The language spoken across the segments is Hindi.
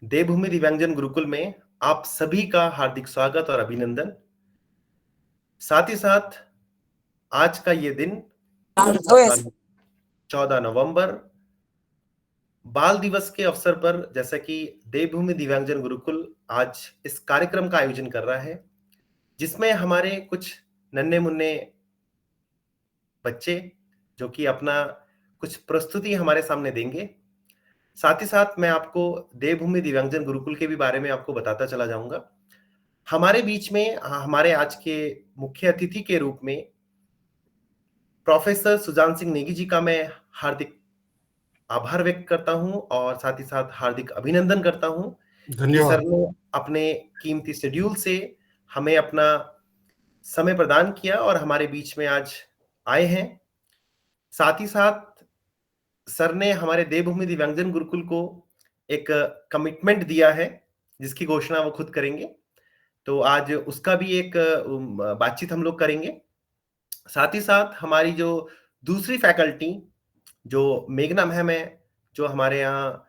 देवभूमि दिव्यांगजन गुरुकुल में आप सभी का हार्दिक स्वागत और अभिनंदन। साथ ही साथ आज का ये दिन 14 नवंबर बाल दिवस के अवसर पर, जैसा कि देवभूमि दिव्यांगजन गुरुकुल आज इस कार्यक्रम का आयोजन कर रहा है, जिसमें हमारे कुछ नन्हे मुन्ने बच्चे जो कि अपना कुछ प्रस्तुति हमारे सामने देंगे। साथ ही साथ मैं आपको देवभूमि दिव्यांगजन गुरुकुल के भी बारे में आपको बताता चला जाऊंगा। हमारे बीच में हमारे आज के मुख्य अतिथि के रूप में प्रोफेसर सुजान सिंह नेगी जी का मैं हार्दिक आभार व्यक्त करता हूं और साथ ही साथ हार्दिक अभिनंदन करता हूं कि सर ने अपने कीमती शेड्यूल से हमें अपना समय प्रदान किया और हमारे बीच में आज आए हैं। साथ ही साथ सर ने हमारे देवभूमि दिव्यांगजन गुरुकुल को एक कमिटमेंट दिया है, जिसकी घोषणा वो खुद करेंगे। तो आज उसका भी एक बातचीत हम लोग करेंगे। साथ ही साथ हमारी जो दूसरी फैकल्टी जो मेघना मैम है, जो हमारे यहाँ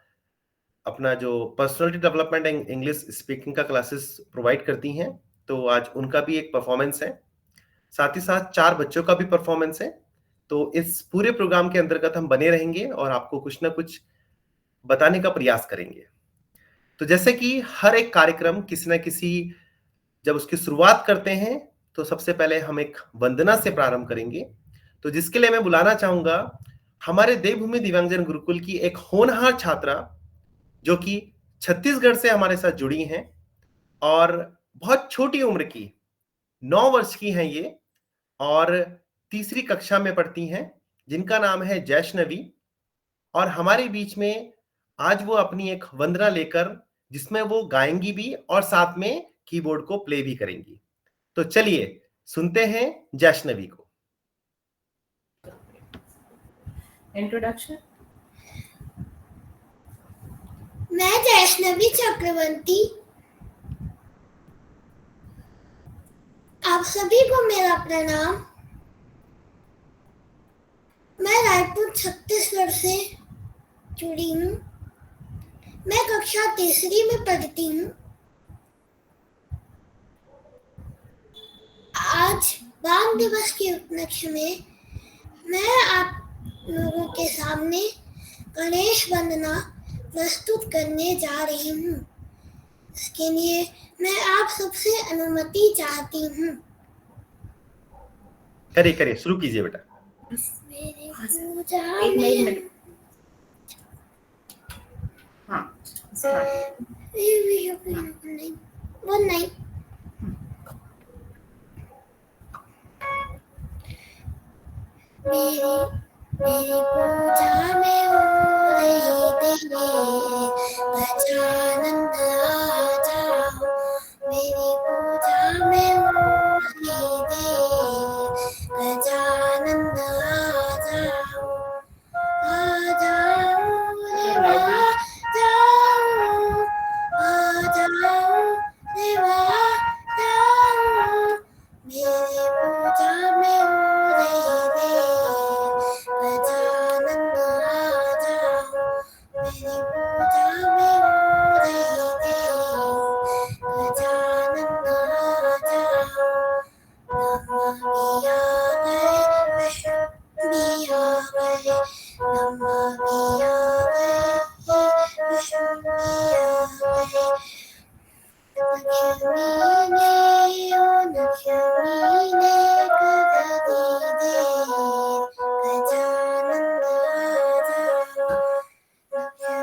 अपना जो personality development and English speaking का क्लासेस प्रोवाइड करती हैं, तो आज उनका भी एक परफॉर्मेंस है। साथ ही साथ 4 बच्चों का भी परफॉर्मेंस है। तो इस पूरे प्रोग्राम के अंतर्गत हम बने रहेंगे और आपको कुछ ना कुछ बताने का प्रयास करेंगे। तो जैसे कि हर एक कार्यक्रम किसी न किसी जब उसकी शुरुआत करते हैं, तो सबसे पहले हम एक वंदना से प्रारंभ करेंगे। तो जिसके लिए मैं बुलाना चाहूंगा हमारे देवभूमि दिव्यांगजन गुरुकुल की एक होनहार छात्रा, जो कि छत्तीसगढ़ से हमारे साथ जुड़ी हैं और बहुत छोटी उम्र की 9 वर्ष की हैं ये, और तीसरी कक्षा में पढ़ती हैं, जिनका नाम है जैष्णवी। और हमारे बीच में आज वो अपनी एक वंदना लेकर, जिसमें वो गाएंगी भी और साथ में कीबोर्ड को प्ले भी करेंगी। तो चलिए सुनते हैं जैष्णवी को। इंट्रोडक्शन। मैं जैष्णवी चक्रवर्ती आप सभी को मेरा प्रणाम। मैं रायपुर छत्तीसगढ़ से जुड़ी हूँ। मैं कक्षा तीसरी में पढ़ती हूँ। आज बाल दिवस के उपलक्ष्य में मैं आप लोगों के सामने गणेश वंदना प्रस्तुत करने जा रही हूँ। इसके लिए मैं आप सबसे अनुमति चाहती हूँ। करिए शुरू कीजिए बेटा। मेरे पूजा एक में मिनट। हाँ, वो नहीं। मेरी पूजा में हो रही तेरे गजानन आ जाओ। मेरी पूजा में हो रही तेरे गजानन आ जाओ। आ जाओ रे आ जाओ, आ जाओ रे आ जाओ। मेरी पूजा में हो रही तेरे गजानन आ जाओ। मेरी पूजा में हो रही तेरे गजानन आ जाओ। ब्रह्मा भी आ गए, विष्णु भी आ गए। ब्रह्मा भी आ गए, विष्णु भी आ गए। लक्ष्मी ने गदा दी दे, गजानन आ जाओ। लक्ष्मी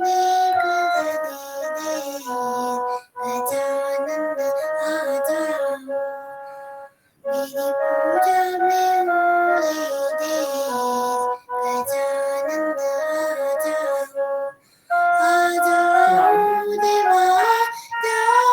ने गदा दी दे, गजानन आ जाओ। मेरी पूजा में हो रही देर, गजानन आ जाओ। आ जाओ देवा जाओ,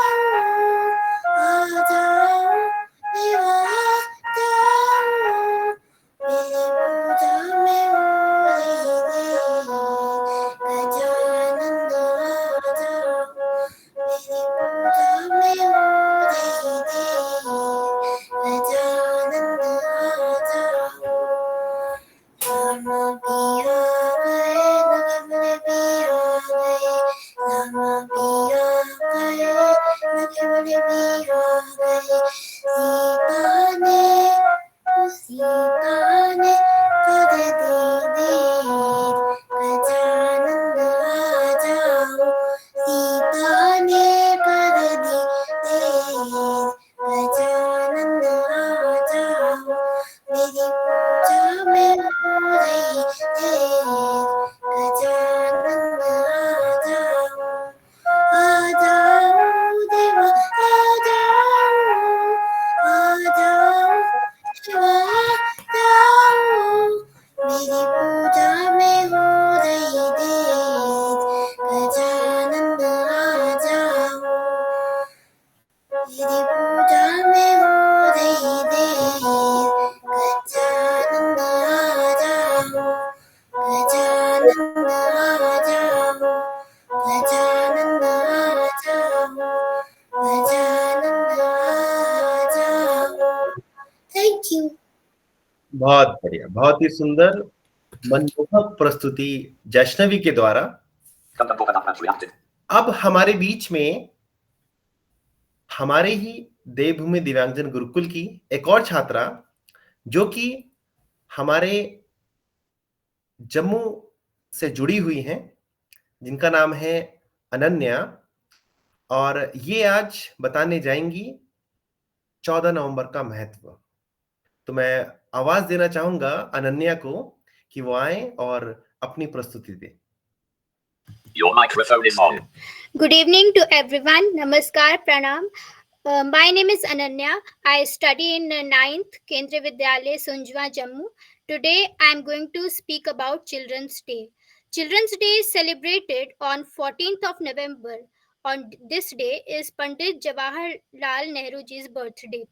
बहुत बढ़िया, बहुत ही सुंदर मनमोहक प्रस्तुति जैष्णवी के द्वारा। अब हमारे बीच में हमारे ही देवभूमि दिव्यांगजन गुरुकुल की एक और छात्रा जो कि हमारे जम्मू से जुड़ी हुई हैं, जिनका नाम है अनन्या, और ये आज बताने जाएंगी 14 नवंबर का महत्व। तो मैं आवाज देना चाहूंगा अनन्या को कि वो आए और अपनी प्रस्तुति दें। Your microphone is on. Good evening to everyone. Namaskar, pranam. My name is Ananya. I study in 9th Kendriya Vidyalaya, Sunjwa, Jammu. Today I am going to speak about Children's Day. Children's Day is celebrated on 14th of November. On this day is Pandit Jawaharlal Nehru ji's birthday.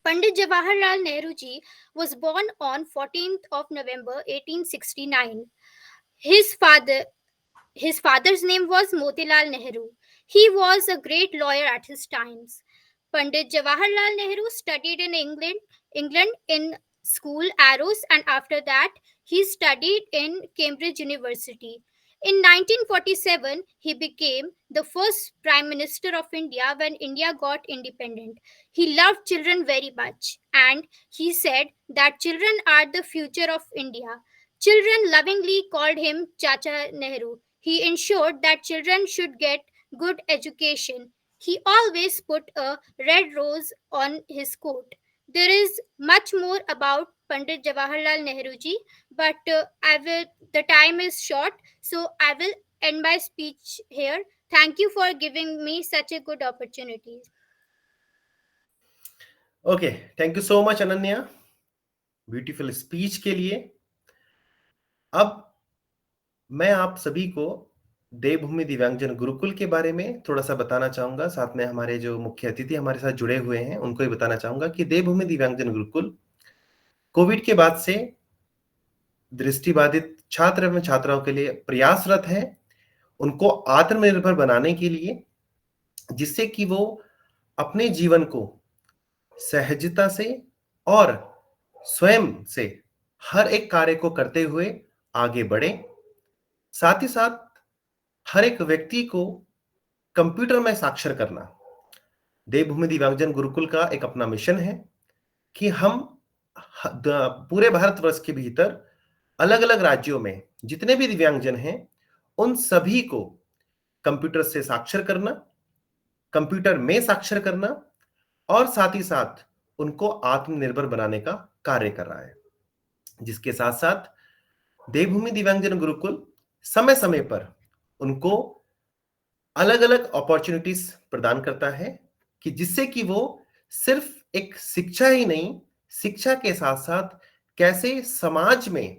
Pandit Jawaharlal Nehru ji was born on 14th of November 1869. His father's name was Motilal Nehru. He was a great lawyer at his times. Pandit Jawaharlal Nehru studied in England in school Arrows, and after that he studied in Cambridge University. In 1947, he became the first Prime Minister of India when India got independent. He loved children very much, and he said that children are the future of India. Children lovingly called him Chacha Nehru. He ensured that children should get good education. He always put a red rose on his coat. There is much more about Pandit Jawaharlal Nehru ji, but the time is short, so I will end my speech here. Thank you for giving me such a good opportunity. Okay, thank you so much Ananya, beautiful speech के लिए। अब मैं आप सभी को देवभूमि दिव्यांगजन गुरुकुल के बारे में थोड़ा सा बताना चाहूंगा। साथ में हमारे जो मुख्य अतिथि हमारे साथ जुड़े हुए हैं उनको भी बताना चाहूंगा कि देवभूमि दिव्यांगजन गुरुकुल कोविड के बाद से दृष्टिबाधित छात्र एवं छात्राओं के लिए प्रयासरत है, उनको आत्मनिर्भर बनाने के लिए, जिससे कि वो अपने जीवन को सहजता से और स्वयं से हर एक कार्य को करते हुए आगे बढ़े। साथ ही साथ हर एक व्यक्ति को कंप्यूटर में साक्षर करना देवभूमि दिव्यांगजन गुरुकुल का एक अपना मिशन है कि हम पूरे भारतवर्ष के भीतर अलग अलग राज्यों में जितने भी दिव्यांगजन हैं उन सभी को कंप्यूटर से साक्षर करना, कंप्यूटर में साक्षर करना और साथ ही साथ उनको आत्मनिर्भर बनाने का कार्य कर रहा है। जिसके साथ साथ देवभूमि दिव्यांगजन गुरुकुल समय समय पर उनको अलग अलग अपॉर्चुनिटीज प्रदान करता है कि जिससे कि वो सिर्फ एक शिक्षा ही नहीं, शिक्षा के साथ साथ कैसे समाज में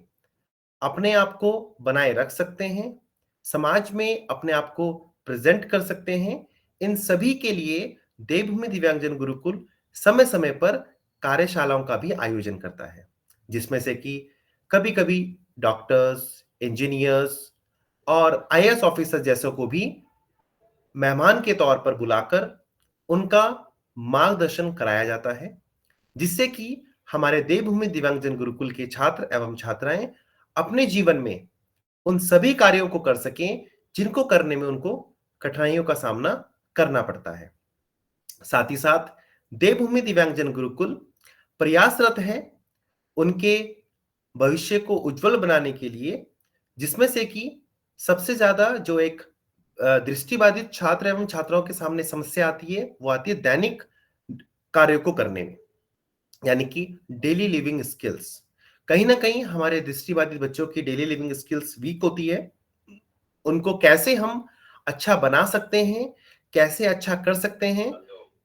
अपने आप को बनाए रख सकते हैं, समाज में अपने आप को प्रेजेंट कर सकते हैं, इन सभी के लिए देवभूमि दिव्यांगजन गुरुकुल समय समय पर कार्यशालाओं का भी आयोजन करता है, जिसमें से कि कभी कभी डॉक्टर्स, इंजीनियर्स और आईएएस ऑफिसर जैसों को भी मेहमान के तौर पर बुलाकर उनका मार्गदर्शन कराया जाता है, जिससे कि हमारे देवभूमि दिव्यांगजन गुरुकुल के छात्र एवं छात्राएं अपने जीवन में उन सभी कार्यों को कर सकें जिनको करने में उनको कठिनाइयों का सामना करना पड़ता है। साथ ही साथ देवभूमि दिव्यांगजन गुरुकुल प्रयासरत है उनके भविष्य को उज्जवल बनाने के लिए, जिसमें से कि सबसे ज्यादा जो एक दृष्टिबाधित छात्र एवं छात्राओं के सामने समस्या आती है वो आती है दैनिक कार्यों को करने में, यानी कि डेली लिविंग स्किल्स। कहीं ना कहीं हमारे दृष्टिबाधित बच्चों की डेली लिविंग स्किल्स वीक होती है। उनको कैसे हम अच्छा बना सकते हैं, कैसे अच्छा कर सकते हैं,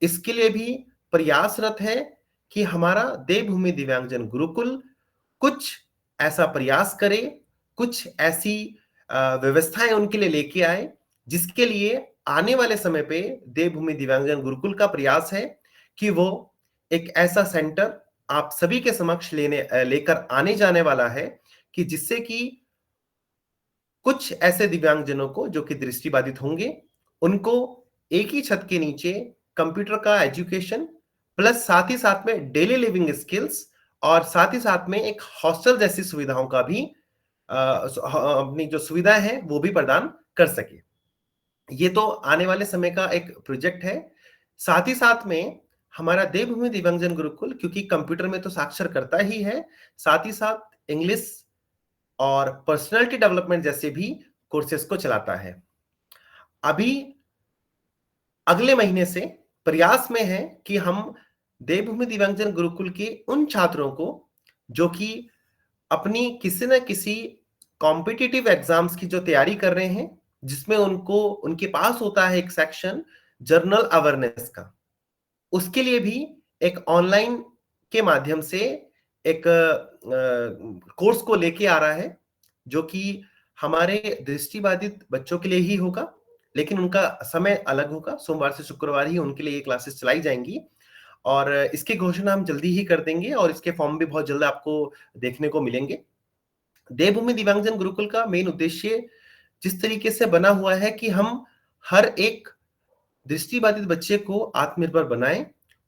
इसके लिए भी प्रयासरत है कि हमारा देवभूमि दिव्यांगजन गुरुकुल कुछ ऐसा प्रयास करे, कुछ ऐसी व्यवस्थाएं उनके लिए लेके आए, जिसके लिए आने वाले समय पे देवभूमि दिव्यांगजन गुरुकुल का प्रयास है कि वो एक ऐसा सेंटर आप सभी के समक्ष लेकर आने जाने वाला है कि जिससे कि कुछ ऐसे दिव्यांगजनों को जो कि दृष्टिबाधित होंगे उनको एक ही छत के नीचे कंप्यूटर का एजुकेशन प्लस साथ ही साथ में डेली लिविंग स्किल्स और साथ ही साथ में एक हॉस्टल जैसी सुविधाओं का भी अपनी जो सुविधा है वो भी प्रदान कर सके। ये तो आने वाले समय का एक प्रोजेक्ट है। साथ ही साथ में हमारा देवभूमि दिव्यांगजन गुरुकुल, क्योंकि कंप्यूटर में तो साक्षर करता ही है, साथ ही साथ इंग्लिश और पर्सनालिटी डेवलपमेंट जैसे भी कोर्सेज को चलाता है। अभी अगले महीने से प्रयास में है कि हम देवभूमि दिव्यांगजन गुरुकुल के उन छात्रों को जो कि अपनी किसी न किसी कॉम्पिटिटिव एग्जाम्स की जो तैयारी कर रहे हैं, जिसमें उनके पास होता है एक सेक्शन जर्नल अवेयरनेस का, उसके लिए भी एक ऑनलाइन के माध्यम से एक कोर्स को लेके आ रहा है, जो कि हमारे दृष्टिबाधित बच्चों के लिए ही होगा, लेकिन उनका समय अलग होगा। सोमवार से शुक्रवार ही उनके लिए ये क्लासेस चलाई जाएंगी और इसकी घोषणा हम जल्दी ही कर देंगे और इसके फॉर्म भी बहुत जल्द आपको देखने को मिलेंगे। देवभूमि दिव्यांगजन गुरुकुल का मेन उद्देश्य जिस तरीके से बना हुआ है कि हम हर एक दृष्टिबाधित बच्चे को आत्मनिर्भर बनाएं,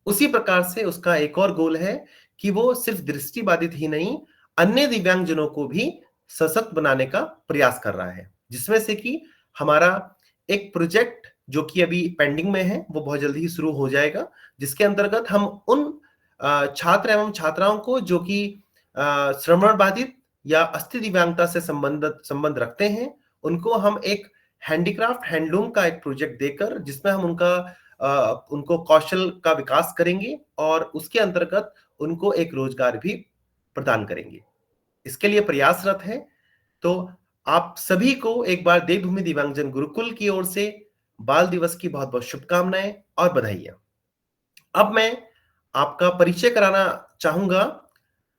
उसी प्रकार से उसका एक और गोल है कि वो सिर्फ दृष्टिबाधित ही नहीं, अन्य दिव्यांगजनों को भी सशक्त बनाने का प्रयास कर रहा है, जिसमें से कि हमारा एक प्रोजेक्ट जो कि अभी पेंडिंग में है वो बहुत जल्दी ही शुरू हो जाएगा, जिसके अंतर्गत हम उन छात्र एवं छात्राओं को जो कि श्रवण बाधित या अस्थि दिव्यांगता से संबंध रखते हैं, उनको हम एक हैंडीक्राफ्ट हैंडलूम का एक प्रोजेक्ट देकर, जिसमें हम उनको कौशल का विकास करेंगे और उसके अंतर्गत उनको एक रोजगार भी प्रदान करेंगे। इसके लिए प्रयासरत है। तो आप सभी को एक बार देवभूमि दिव्यांगजन गुरुकुल की ओर से बाल दिवस की बहुत बहुत शुभकामनाएं और बधाइयां। अब मैं आपका परिचय कराना चाहूंगा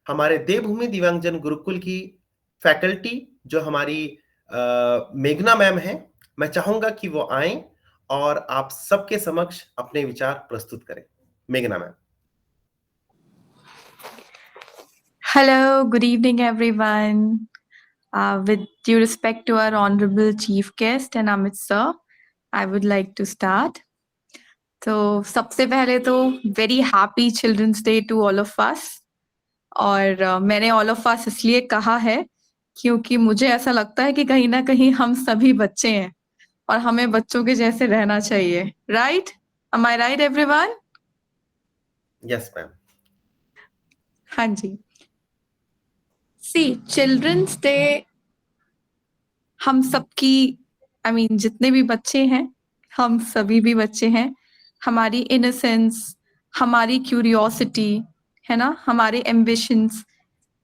हमारे देवभूमि दिव्यांगजन गुरुकुल की फैकल्टी, जो हमारी मेघना मैम है। मैं चाहूंगा कि वो आए और आप सबके समक्ष अपने विचार प्रस्तुत करें। मेघना ma'am. Hello, good evening, everyone. With due respect to our honorable chief guest and Amit sir, I would like to start. तो सबसे पहले तो very happy Children's Day to all of us. और मैंने all of us इसलिए कहा है क्योंकि मुझे ऐसा लगता है कि कहीं ना कहीं हम सभी बच्चे हैं और हमें बच्चों के जैसे रहना चाहिए, right? Am I right, everyone? Yes, ma'am. हाँ जी। See, Children's Day हम सबकी जितने भी बच्चे हैं, हम सभी भी बच्चे हैं। हमारी इनोसेंस, हमारी क्यूरियोसिटी है ना, हमारे एम्बिशंस,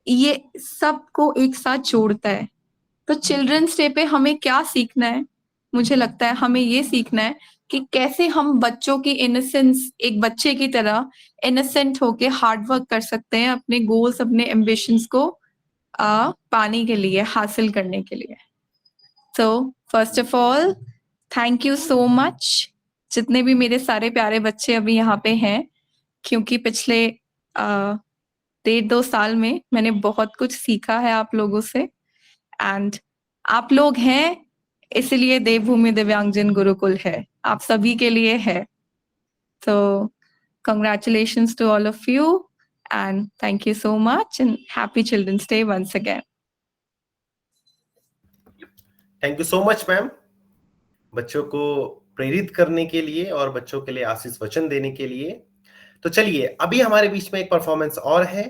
ये सबको एक साथ जोड़ता है। तो चिल्ड्रंस डे पे हमें क्या सीखना है? मुझे लगता है हमें ये सीखना है कि कैसे हम बच्चों की इनोसेंस, एक बच्चे की तरह इनोसेंट होके हार्ड वर्क कर सकते हैं अपने गोल्स, अपने एम्बिशंस को पाने के लिए, हासिल करने के लिए। So, first of all, thank you so much जितने भी मेरे सारे प्यारे बच्चे अभी यहाँ पे हैं, क्योंकि पिछले 1.5-2 साल में मैंने बहुत कुछ सीखा है आप लोगों से, एंड आप लोग हैं इसलिए देवभूमि दिव्यांगजन गुरुकुल है, आप सभी के लिए है। So, congratulations to all of you and thank you so much and happy Children's Day once again. Thank you so much ma'am, बच्चों को प्रेरित करने के लिए और बच्चों के लिए आशीष वचन देने के लिए। तो चलिए, अभी हमारे बीच में एक परफॉर्मेंस और है,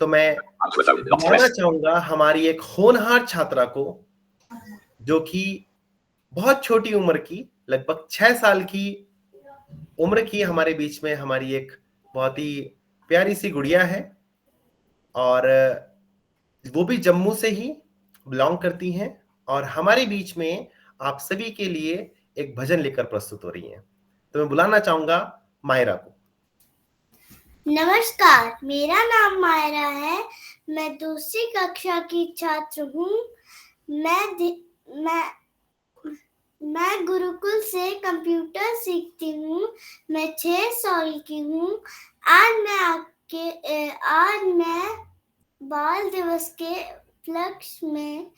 तो मैं बुलाना चाहूंगा हमारी एक होनहार छात्रा को, जो कि बहुत छोटी उम्र की, लगभग 6 साल की उम्र की हमारे बीच में हमारी एक बहुत ही प्यारी सी गुड़िया है, और वो भी जम्मू से ही बिलोंग करती हैं और हमारे बीच में आप सभी के लिए एक भजन लेकर प्रस्तुत हो रही हैं। तो मैं बुलाना चाहूंगा मायरा को। नमस्कार, मेरा नाम मायरा है। मैं 2री कक्षा की छात्र हूँ। मैं गुरुकुल से कंप्यूटर सीखती हूँ। मैं 6 साल की हूँ। आज मैं बाल दिवस के उपलक्ष्य में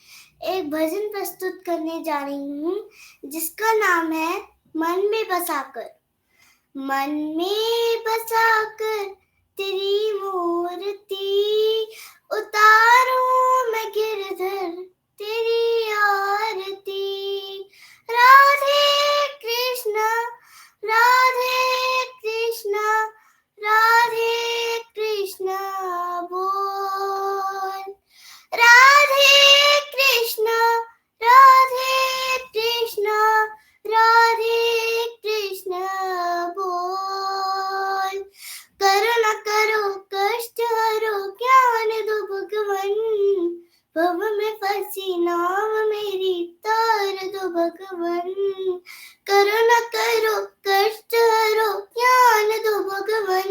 एक भजन प्रस्तुत करने जा रही हूँ, जिसका नाम है मन में बसाकर। मन में बसाकर तेरी मूर्ति, उतारूं मैं गिरधर तेरी आरती। राधे कृष्ण राधे कृष्ण राधे कृष्ण बोल। राधे कृष्ण राधे कृष्ण राधे कृष्ण बोल। करो न करो कष्ट हरो ज्ञान दो भगवन, भव में फंसी नाव मेरी तार दो भगवन। करो न करो कष्ट हरो ज्ञान दो भगवन,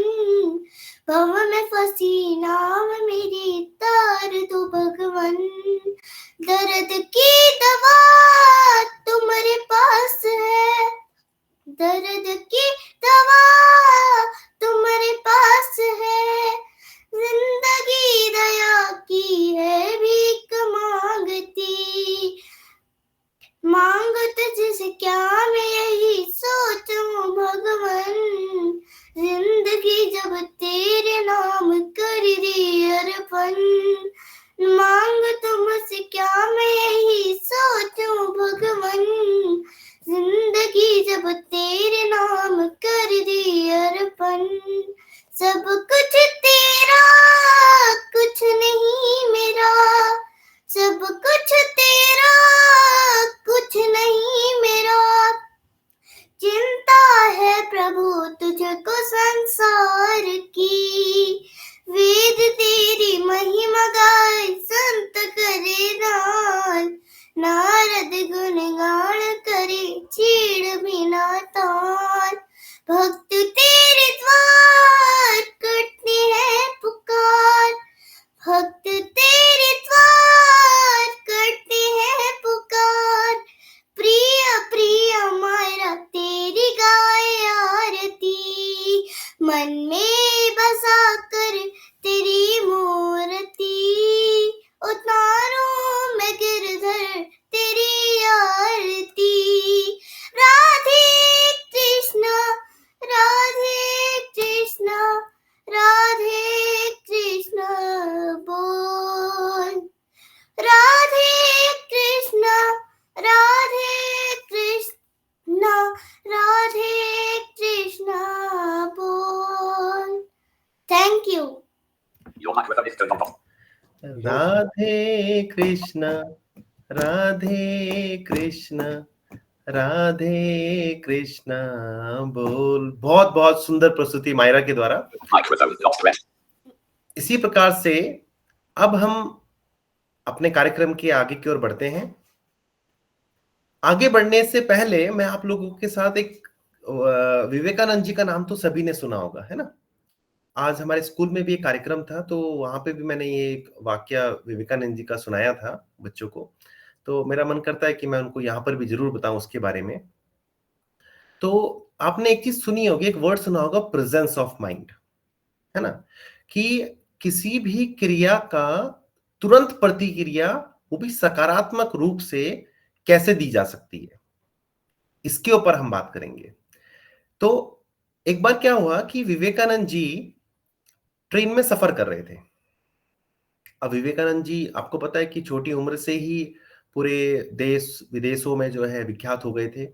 भव में फंसी नाव मेरी तार दो भगवन। दर्द की दवा तुम्हारे पास है, दर्द की दवा तुम्हारे पास है। जिंदगी दया की है भीख मांगती, मांग तुझसे क्या मैं यही सोचूं भगवन। जिंदगी जब तेरे नाम कर दी अर्पण, मांग तुमसे क्या मैं यही सोचूं भगवन। जिंदगी जब तेरे नाम कर दी अर्पण। सब कुछ तेरा कुछ नहीं मेरा, सब कुछ तेरा कुछ नहीं मेरा। चिंता है प्रभु तुझको संसार की, वेद तेरी महिमा गाए संत करे नाल। नारद गुणगान करे छेड़ बिना ताल। भक्त तेरे द्वार करते हैं पुकार, भक्त तेरे द्वार करते हैं पुकार। प्रिय प्रिय मारा तेरी गाय आरती, मन में बसा कर तेरी मूर्ति। उतारूं मैं गिरधर तेरी आरती। राधे कृष्ण राधे कृष्ण राधे कृष्ण बोल। राधे कृष्ण राधे कृष्ण राधे कृष्ण बोल। Thank you. Your microphone is turned on. Radhe Krishna Radhe Krishna Radhe Krishna बोल। बहुत बहुत सुंदर प्रस्तुति मायरा के द्वारा। Microphone not ready. इसी प्रकार से अब हम अपने कार्यक्रम के आगे की ओर बढ़ते हैं। आगे बढ़ने से पहले मैं आप लोगों के साथ एक विवेकानंद जी का नाम तो सभी ने सुना होगा, है ना। आज हमारे स्कूल में भी एक कार्यक्रम था, तो वहां पे भी मैंने ये एक वाक्य विवेकानंद जी का सुनाया था बच्चों को। तो मेरा मन करता है कि मैं उनको यहाँ पर भी जरूर बताऊं उसके बारे में। तो आपने एक चीज सुनी होगी, एक वर्ड सुना होगा, प्रेजेंस ऑफ माइंड, है ना। कि किसी भी क्रिया का तुरंत प्रतिक्रिया, वो भी सकारात्मक रूप से कैसे दी जा सकती है, इसके ऊपर हम बात करेंगे। तो एक बार क्या हुआ कि विवेकानंद जी ट्रेन में सफर कर रहे थे। अब विवेकानंद जी, आपको पता है कि छोटी उम्र से ही पूरे देश विदेशों में जो है विख्यात हो गए थे,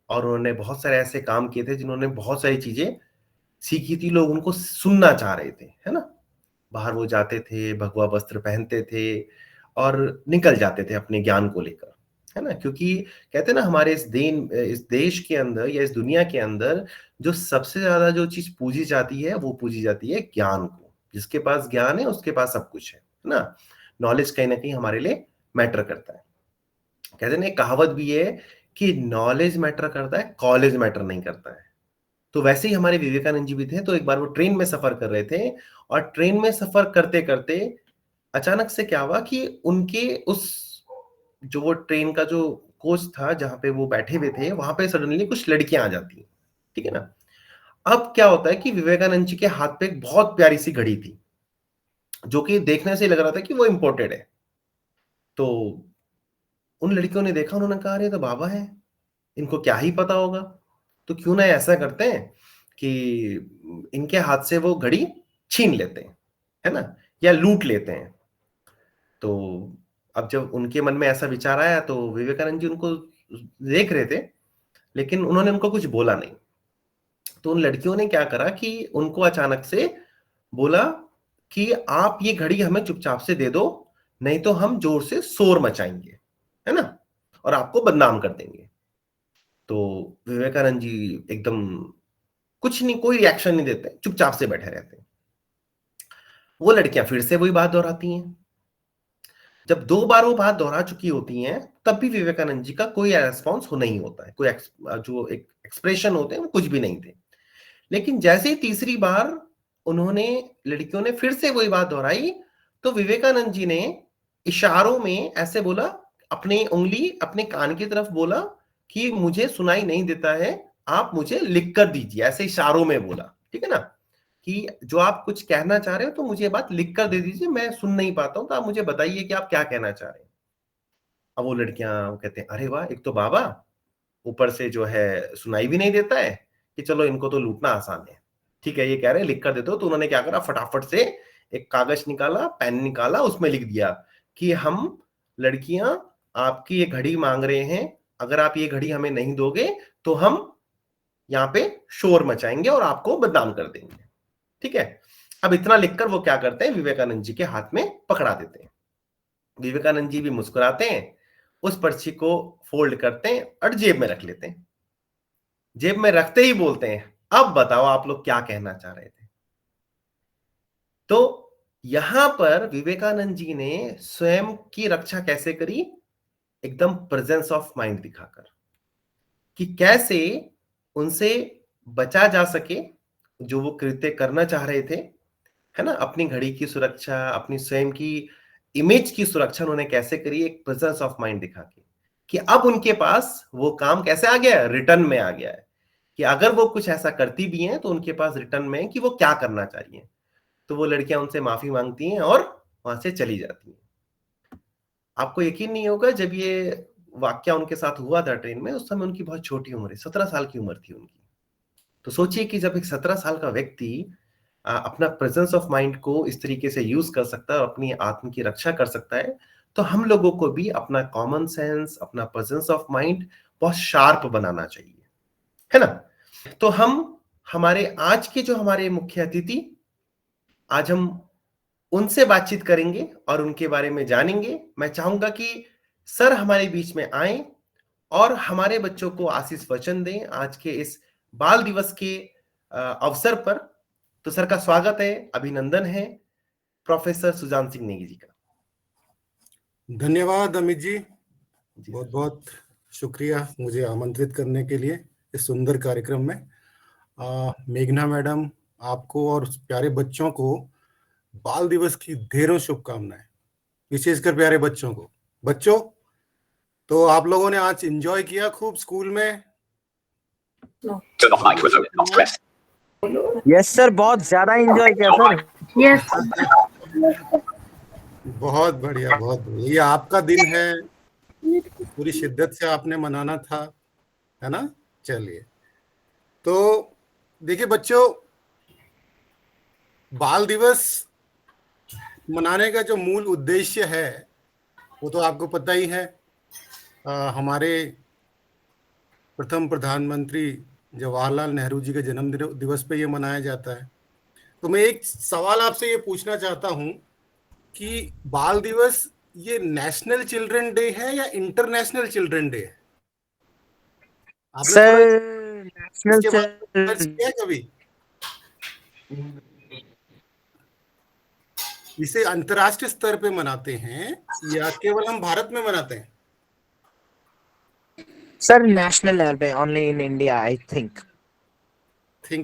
और उन्होंने बहुत सारे ऐसे काम किए थे जिन्होंने बहुत सारी चीजें सीखी थी। लोग उनको सुनना चाह रहे थे, है ना। बाहर वो जाते थे, भगवा वस्त्र पहनते थे और निकल जाते थे अपने ज्ञान को लेकर, है ना। क्योंकि कहते हैं ना, हमारे इस देश के अंदर या इस दुनिया के अंदर जो सबसे ज्यादा जो चीज पूजी जाती है, वो पूजी जाती है ज्ञान को। जिसके पास ज्ञान है उसके पास सब कुछ है ना। नॉलेज कहीं ना कहीं हमारे लिए मैटर करता है। कहते हैं ना, एक कहावत भी है कि नॉलेज मैटर करता है, कॉलेज मैटर नहीं करता है। तो वैसे ही हमारे विवेकानंद जी भी थे। तो एक बार वो ट्रेन में सफर कर रहे थे, और ट्रेन में सफर करते करते अचानक से क्या हुआ कि उनके उस जो वो ट्रेन का जो कोच था जहां पे वो बैठे हुए थे, वहां पे सडनली कुछ लड़कियां आ जाती हैं, ठीक है ना। अब क्या होता है कि विवेकानंद जी के हाथ पे एक बहुत प्यारी सी घड़ी थी, जो कि देखने से लग रहा था कि वो इंपोर्टेड है। तो उन लड़कियों ने देखा, उन्होंने कहा, अरे तो बाबा है, इनको क्या ही पता होगा। तो क्यों ना ऐसा करते हैं कि इनके हाथ से वो घड़ी छीन लेते हैं, है ना, या लूट लेते हैं। तो अब जब उनके मन में ऐसा विचार आया तो विवेकानंद जी उनको देख रहे थे, लेकिन उन्होंने उनको कुछ बोला नहीं। तो उन लड़कियों ने क्या करा कि उनको अचानक से बोला कि आप ये घड़ी हमें चुपचाप से दे दो, नहीं तो हम जोर से शोर मचाएंगे, है ना, और आपको बदनाम कर देंगे। तो विवेकानंद जी एकदम कुछ नहीं, कोई रिएक्शन नहीं देते, चुपचाप से बैठे रहते हैं। वो लड़कियां फिर से वही बात दोहराती हैं। जब 2 बार वो बात दोहरा चुकी होती हैं, तब भी विवेकानंद जी का कोई रेस्पॉन्स हो नहीं होता है, कोई जो एक एक्सप्रेशन होते हैं वो कुछ भी नहीं थे। लेकिन जैसे ही तीसरी बार उन्होंने लड़कियों ने फिर से वही बात दोहराई, तो विवेकानंद जी ने इशारों में ऐसे बोला, अपनी उंगली अपने कान की तरफ बोला कि मुझे सुनाई नहीं देता है, आप मुझे लिख कर दीजिए, ऐसे इशारों में बोला, ठीक है ना, कि जो आप कुछ कहना चाह रहे हो तो मुझे ये बात लिख कर दे दीजिए, मैं सुन नहीं पाता हूं, तो आप मुझे बताइए कि आप क्या कहना चाह रहे हैं। अब वो लड़कियां कहते हैं, अरे वाह, एक तो बाबा, ऊपर से जो है सुनाई भी नहीं देता है, कि चलो इनको तो लूटना आसान है, ठीक है, ये कह रहे हैं लिख कर देते हो। तो उन्होंने क्या करा, फटाफट से एक कागज निकाला, पेन निकाला, उसमें लिख दिया कि हम लड़कियां आपकी ये घड़ी मांग रहे हैं, अगर आप ये घड़ी हमें नहीं दोगे तो हम यहाँ पे शोर मचाएंगे और आपको बदनाम कर देंगे, ठीक है। अब इतना लिखकर वो क्या करते हैं, विवेकानंद जी के हाथ में पकड़ा देते हैं। विवेकानंद जी भी मुस्कुराते हैं, उस पर्ची को फोल्ड करते हैं और जेब में रख लेते हैं। जेब में रखते ही बोलते हैं, अब बताओ आप लोग क्या कहना चाह रहे थे। तो यहां पर विवेकानंद जी ने स्वयं की रक्षा कैसे करी, एकदम प्रेजेंस ऑफ माइंड दिखाकर, कि कैसे उनसे बचा जा सके जो वो कृत्य करना चाह रहे थे, है ना, अपनी घड़ी की सुरक्षा, अपनी स्वयं की इमेज की सुरक्षा उन्होंने कैसे करी, एक प्रेजेंस ऑफ माइंड दिखा के, कि अब उनके पास वो काम कैसे आ गया है, रिटर्न में आ गया है, कि अगर वो कुछ ऐसा करती भी हैं तो उनके पास रिटर्न में है कि वो क्या करना चाह रही हैं। तो वो लड़कियां उनसे माफी मांगती हैं और वहां से चली जाती हैं। आपको यकीन नहीं होगा, जब ये वाकया उनके साथ हुआ था ट्रेन में, उस समय उनकी बहुत छोटी उम्र है, 17 साल की उम्र थी उनकी। तो सोचिए कि जब एक 17 साल का व्यक्ति अपना प्रेजेंस ऑफ माइंड को इस तरीके से यूज कर सकता है और अपनी आत्म की रक्षा कर सकता है, तो हम लोगों को भी अपना कॉमन सेंस, अपना प्रेजेंस ऑफ माइंड बहुत शार्प बनाना चाहिए, है ना। तो हमारे आज के जो हमारे मुख्य अतिथि, आज हम उनसे बातचीत करेंगे और उनके बारे में जानेंगे। मैं चाहूंगा कि सर हमारे बीच में आए और हमारे बच्चों को आशीष वचन दें आज के इस बाल दिवस के अवसर पर। तो सर का स्वागत है, अभिनंदन है, प्रोफेसर सुजान सिंह नेगी जी का। धन्यवाद अमित जी, बहुत बहुत शुक्रिया मुझे आमंत्रित करने के लिए इस सुंदर कार्यक्रम में। मेघना मैडम, आपको और प्यारे बच्चों को बाल दिवस की ढेरों शुभकामनाएं, विशेषकर प्यारे बच्चों को। बच्चों, तो आप लोगों ने आज एंजॉय किया खूब स्कूल में? Turn off microphone, not pressed. Yes sir, बहुत ज्यादा एंजॉय किया सर। Yes. बहुत बढ़िया, बहुत बढ़िया। ये आपका दिन है, पूरी शिद्दत से आपने मनाना था, है ना। चलिए, तो देखिए बच्चों, बाल दिवस मनाने का जो मूल उद्देश्य है वो तो आपको पता ही है। हमारे प्रथम प्रधानमंत्री जवाहरलाल नेहरू जी के जन्म दिवस पे ये मनाया जाता है। तो मैं एक सवाल आपसे ये पूछना चाहता हूँ कि बाल दिवस ये नेशनल चिल्ड्रन डे है या इंटरनेशनल चिल्ड्रन डे है? सर नेशनल किया कभी? इसे अंतरराष्ट्रीय स्तर पे मनाते हैं या केवल हम भारत में मनाते हैं? सर नेशनल लेवल पे, only in India I think.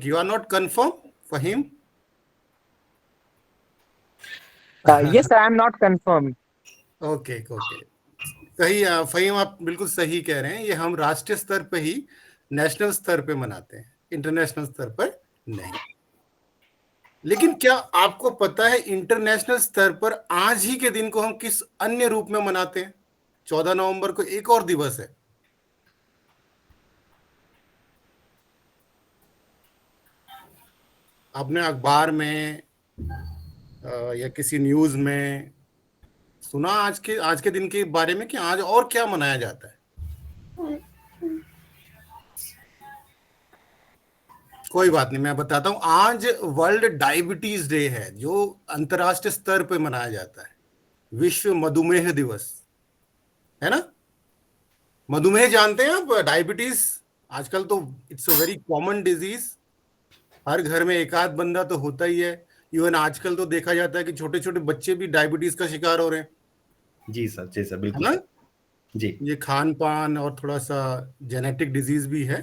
You are not confirm, Fahim? Yes sir, I am not confirm. Okay, सही फहीम, आप बिल्कुल सही कह रहे हैं। ये हम राष्ट्रीय स्तर पे ही, नेशनल स्तर पे मनाते हैं, इंटरनेशनल स्तर पर नहीं। लेकिन क्या आपको पता है इंटरनेशनल स्तर पर आज ही के दिन को हम किस अन्य रूप में मनाते हैं? 14 नवंबर को एक और दिवस है। आपने अखबार में या किसी न्यूज में सुना आज के दिन के बारे में कि आज और क्या मनाया जाता है? कोई बात नहीं, मैं बताता हूँ। आज वर्ल्ड डायबिटीज डे है, जो अंतर्राष्ट्रीय स्तर पे मनाया जाता है। विश्व मधुमेह दिवस है ना। मधुमेह जानते हैं आप? डायबिटीज आजकल तो it's a very common disease, हर घर में एक आध बंदा तो होता ही है। इवन आजकल तो देखा जाता है कि छोटे छोटे बच्चे भी डायबिटीज का शिकार हो रहे हैं। जी सर, बिल्कुल है ना? जी, ये खान पान और थोड़ा सा जेनेटिक डिजीज भी है।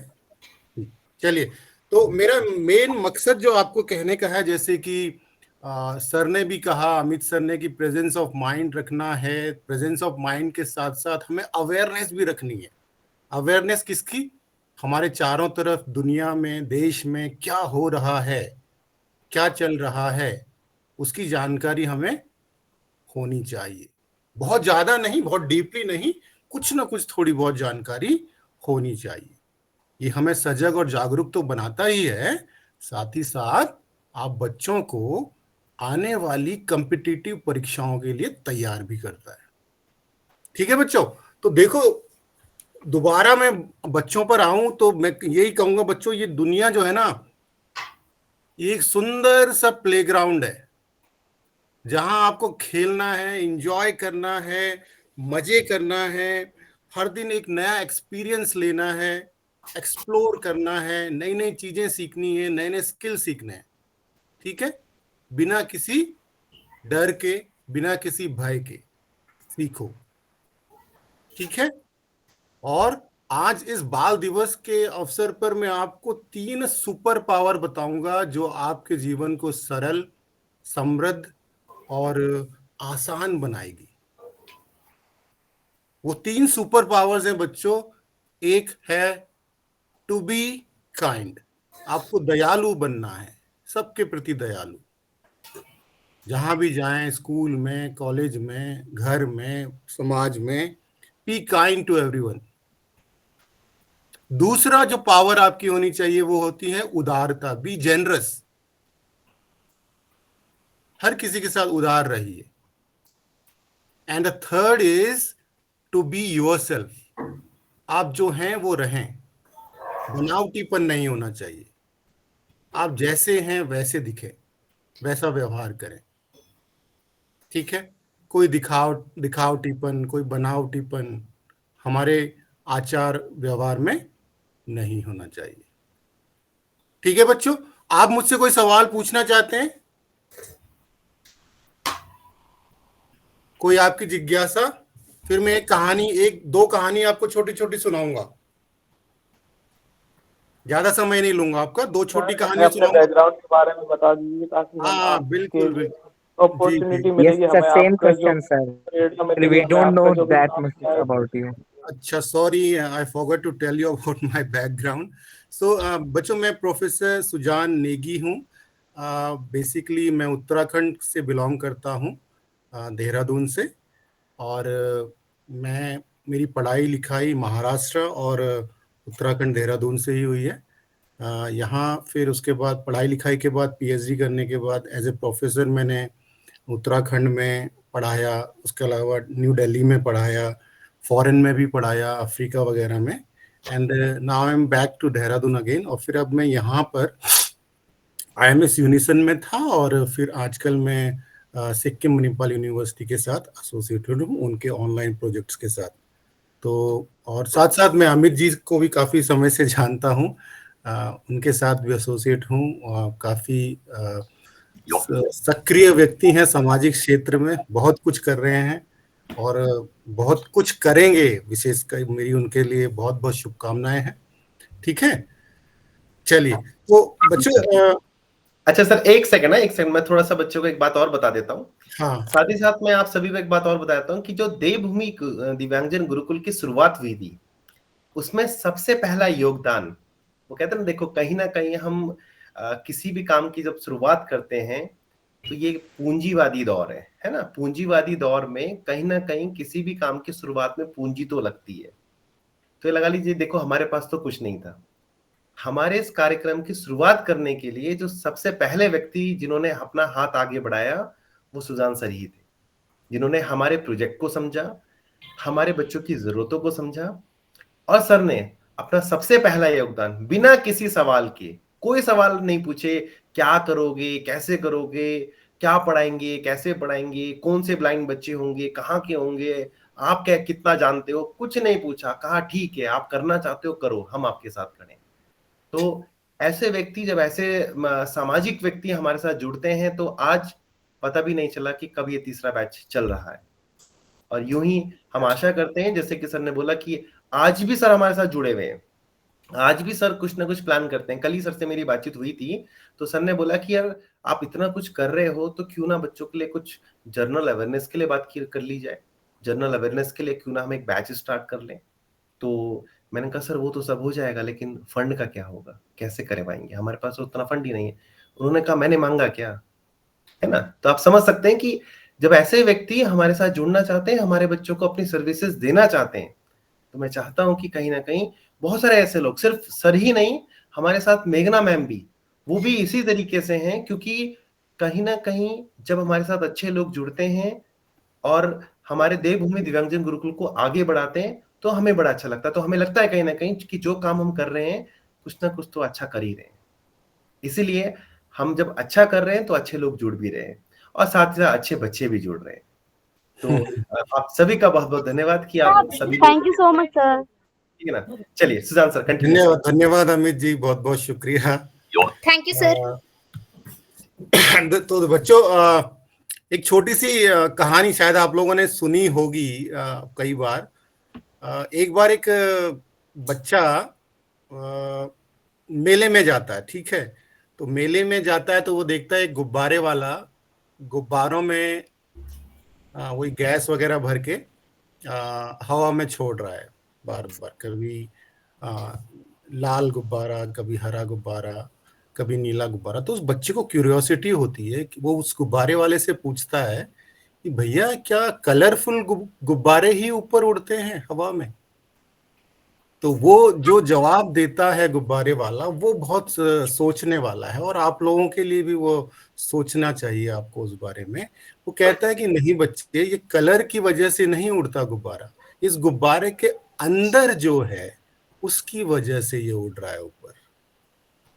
चलिए, तो मेरा मेन मकसद जो आपको कहने का है, जैसे कि सर ने भी कहा, अमित सर ने, कि प्रेजेंस ऑफ माइंड रखना है। प्रेजेंस ऑफ माइंड के साथ साथ हमें अवेयरनेस भी रखनी है। अवेयरनेस किसकी? हमारे चारों तरफ दुनिया में, देश में क्या हो रहा है, क्या चल रहा है, उसकी जानकारी हमें होनी चाहिए। बहुत ज्यादा नहीं, बहुत डीपली नहीं, कुछ ना कुछ थोड़ी बहुत जानकारी होनी चाहिए। ये हमें सजग और जागरूक तो बनाता ही है, साथ ही साथ आप बच्चों को आने वाली कॉम्पिटिटिव परीक्षाओं के लिए तैयार भी करता है। ठीक है बच्चों? तो देखो, दोबारा मैं बच्चों पर आऊं तो मैं यही कहूंगा, बच्चों, ये दुनिया जो है ना, ये एक सुंदर सा प्लेग्राउंड है, जहां आपको खेलना है, एंजॉय करना है, मजे करना है, हर दिन एक नया एक्सपीरियंस लेना है, एक्सप्लोर करना है, नई नई चीजें सीखनी है, नए नए स्किल सीखने हैं। ठीक है? बिना किसी डर के, बिना किसी भय के सीखो। ठीक है? और आज इस बाल दिवस के अवसर पर मैं आपको 3 सुपर पावर बताऊंगा, जो आपके जीवन को सरल, समृद्ध और आसान बनाएगी। वो 3 सुपर पावर्स हैं बच्चों। एक है टू बी काइंड, आपको दयालु बनना है, सबके प्रति दयालु। जहां भी जाएं, स्कूल में, कॉलेज में, घर में, समाज में, बी काइंड टू एवरीवन। दूसरा जो पावर आपकी होनी चाहिए वो होती है उदारता, बी जेनरस, हर किसी के साथ उदार रहिए। And the third is to be yourself, आप जो हैं वो रहें, बनावटीपन नहीं होना चाहिए। आप जैसे हैं वैसे दिखें, वैसा व्यवहार करें। ठीक है? कोई दिखावटीपन, कोई बनावटीपन हमारे आचार व्यवहार में नहीं होना चाहिए। ठीक है बच्चों? आप मुझसे कोई सवाल पूछना चाहते हैं? कोई आपकी जिज्ञासा? फिर मैं एक दो कहानी आपको छोटी छोटी सुनाऊंगा। ज्यादा समय नहीं लूंगा आपका, 2 छोटी कहानियां सुनाऊंगा। बैकग्राउंड के बारे में बता दीजिए, ताकि हम हाँ आपके बिल्कुल लिए बिल्कुल। अपॉर्चुनिटी Yes, मिलेगी the हमें, same आपका जो question, sir. प्रेरणा We मिलेगी हमें, don't know आपका जो भी that काम much है। about you. अच्छा, sorry, I forgot to tell you about my background. So बच्चों, मैं प्रोफेसर सुजान नेगी हूँ। बेसिकली मैं उत्तराखंड से बिलोंग करता हूँ, देहरादून से। और मेरी पढ़ाई लिखाई महाराष्ट्र और उत्तराखंड देहरादून से ही हुई है। यहाँ फिर उसके बाद पढ़ाई लिखाई के बाद पीएचडी करने के बाद एज ए प्रोफेसर मैंने उत्तराखंड में पढ़ाया, उसके अलावा न्यू दिल्ली में पढ़ाया, फॉरेन में भी पढ़ाया, अफ्रीका वगैरह में। And now I am back to Dehradun again. और फिर अब मैं यहाँ पर IMS यूनिसन में था, और फिर आजकल मैं सिक्किम मणिपाल यूनिवर्सिटी के साथ एसोसिएटेड हूँ, उनके ऑनलाइन प्रोजेक्ट्स के साथ। तो और साथ साथ मैं अमित जी को भी काफ़ी समय से जानता हूँ, उनके साथ भी एसोसिएट हूँ। काफ़ी सक्रिय व्यक्ति हैं सामाजिक क्षेत्र में, बहुत कुछ कर रहे हैं और बहुत कुछ करेंगे। विशेषकर मेरी उनके लिए बहुत बहुत शुभकामनाएं हैं। ठीक है? चलिए, तो बच्चों अच्छा सर, एक सेकंड मैं थोड़ा सा बच्चों को एक बात और बता देता हूँ। हाँ, साथ ही साथ मैं आप सभी को एक बात और बताता हूँ कि जो देवभूमि दिव्यांगजन गुरुकुल की शुरुआत हुई थी, उसमें सबसे पहला योगदान, वो कहते हैं ना, देखो कहीं ना कहीं हम किसी भी काम की जब शुरुआत करते हैं तो ये पूंजीवादी दौर है ना। पूंजीवादी दौर में कहीं ना कहीं किसी भी काम की शुरुआत में पूंजी तो लगती है। तो ये लगा लीजिए, देखो हमारे पास तो कुछ नहीं था। हमारे इस कार्यक्रम की शुरुआत करने के लिए जो सबसे पहले व्यक्ति जिन्होंने अपना हाथ आगे बढ़ाया, वो सुजान सर ही थे, जिन्होंने हमारे प्रोजेक्ट को समझा, हमारे बच्चों की जरूरतों को समझा, और सर ने अपना सबसे पहला योगदान बिना किसी सवाल के, कोई सवाल नहीं पूछे, क्या करोगे, कैसे करोगे, क्या पढ़ाएंगे, कैसे पढ़ाएंगे, कौन से ब्लाइंड बच्चे होंगे, कहाँ के होंगे, आप क्या कितना जानते हो, कुछ नहीं पूछा, कहा ठीक है आप करना चाहते हो करो, हम आपके साथ खड़े। तो ऐसे व्यक्ति, जब ऐसे सामाजिक व्यक्ति हमारे साथ जुड़ते हैं, तो आज पता भी नहीं चला कि कब ये तीसरा बैच चल रहा है। और यूं ही हम आशा करते हैं, जैसे कि सर ने बोला कि आज भी सर हमारे साथ जुड़े हुए हैं, आज भी सर कुछ ना कुछ प्लान करते हैं। कल ही सर से मेरी बातचीत हुई थी, तो सर ने बोला कि यार आप इतना कुछ कर रहे हो, तो क्यों ना बच्चों के लिए कुछ जनरल अवेयरनेस के लिए बात कर ली जाए, जनरल अवेयरनेस के लिए क्यों ना हम एक बैच स्टार्ट कर लें। तो मैंने कहा सर वो तो सब हो जाएगा, लेकिन फंड का क्या होगा, कैसे करवाएंगे, हमारे पास उतना फंड ही नहीं है। उन्होंने कहा मैंने मांगा क्या, है ना। तो आप समझ सकते हैं कि जब ऐसे व्यक्ति हमारे साथ जुड़ना चाहते हैं, हमारे बच्चों को अपनी सर्विसेज देना चाहते हैं, तो मैं चाहता हूं कि कहीं ना कहीं बहुत सारे ऐसे लोग, सिर्फ सर ही नहीं, हमारे साथ मेघना मैम भी, वो भी इसी तरीके से हैं, क्योंकि कहीं ना कहीं जब हमारे साथ अच्छे लोग जुड़ते हैं और हमारे देवभूमि दिव्यांगजन गुरुकुल को आगे बढ़ाते हैं, तो हमें बड़ा अच्छा लगता है। तो हमें लगता है कहीं ना कहीं कि जो काम हम कर रहे हैं, कुछ ना कुछ तो अच्छा कर ही रहे हैं। इसीलिए हम जब अच्छा कर रहे हैं तो अच्छे लोग जुड़ भी रहे हैं, और साथ ही साथ अच्छे बच्चे भी जुड़ रहे हैं। तो आप सभी का बहुत बहुत धन्यवाद कि आप सभी, thank you so much sir. ठीक है ना। चलिए सुजान सर कंटिन्यू। धन्यवाद, धन्यवाद अमित जी, बहुत बहुत शुक्रिया। Thank you sir. तो बच्चों, एक छोटी सी कहानी शायद आप लोगों ने सुनी होगी कई बार। एक बार एक बच्चा मेले में जाता है, ठीक है। तो मेले में जाता है तो वो देखता है एक गुब्बारे वाला गुब्बारों में वही गैस वगैरह भर के हवा में छोड़ रहा है बार बार, कभी लाल गुब्बारा, कभी हरा गुब्बारा, कभी नीला गुब्बारा। तो उस बच्चे को क्यूरियोसिटी होती है कि वो उस गुब्बारे वाले से पूछता है कि भैया क्या कलरफुल गुब्बारे ही ऊपर उड़ते हैं हवा में। तो वो जो जवाब देता है गुब्बारे वाला, वो बहुत सोचने वाला है, और आप लोगों के लिए भी वो सोचना चाहिए आपको उस बारे में। वो कहता है कि नहीं बच्चे, ये कलर की वजह से नहीं उड़ता गुब्बारा, इस गुब्बारे के अंदर जो है उसकी वजह से ये उड़ रहा है ऊपर।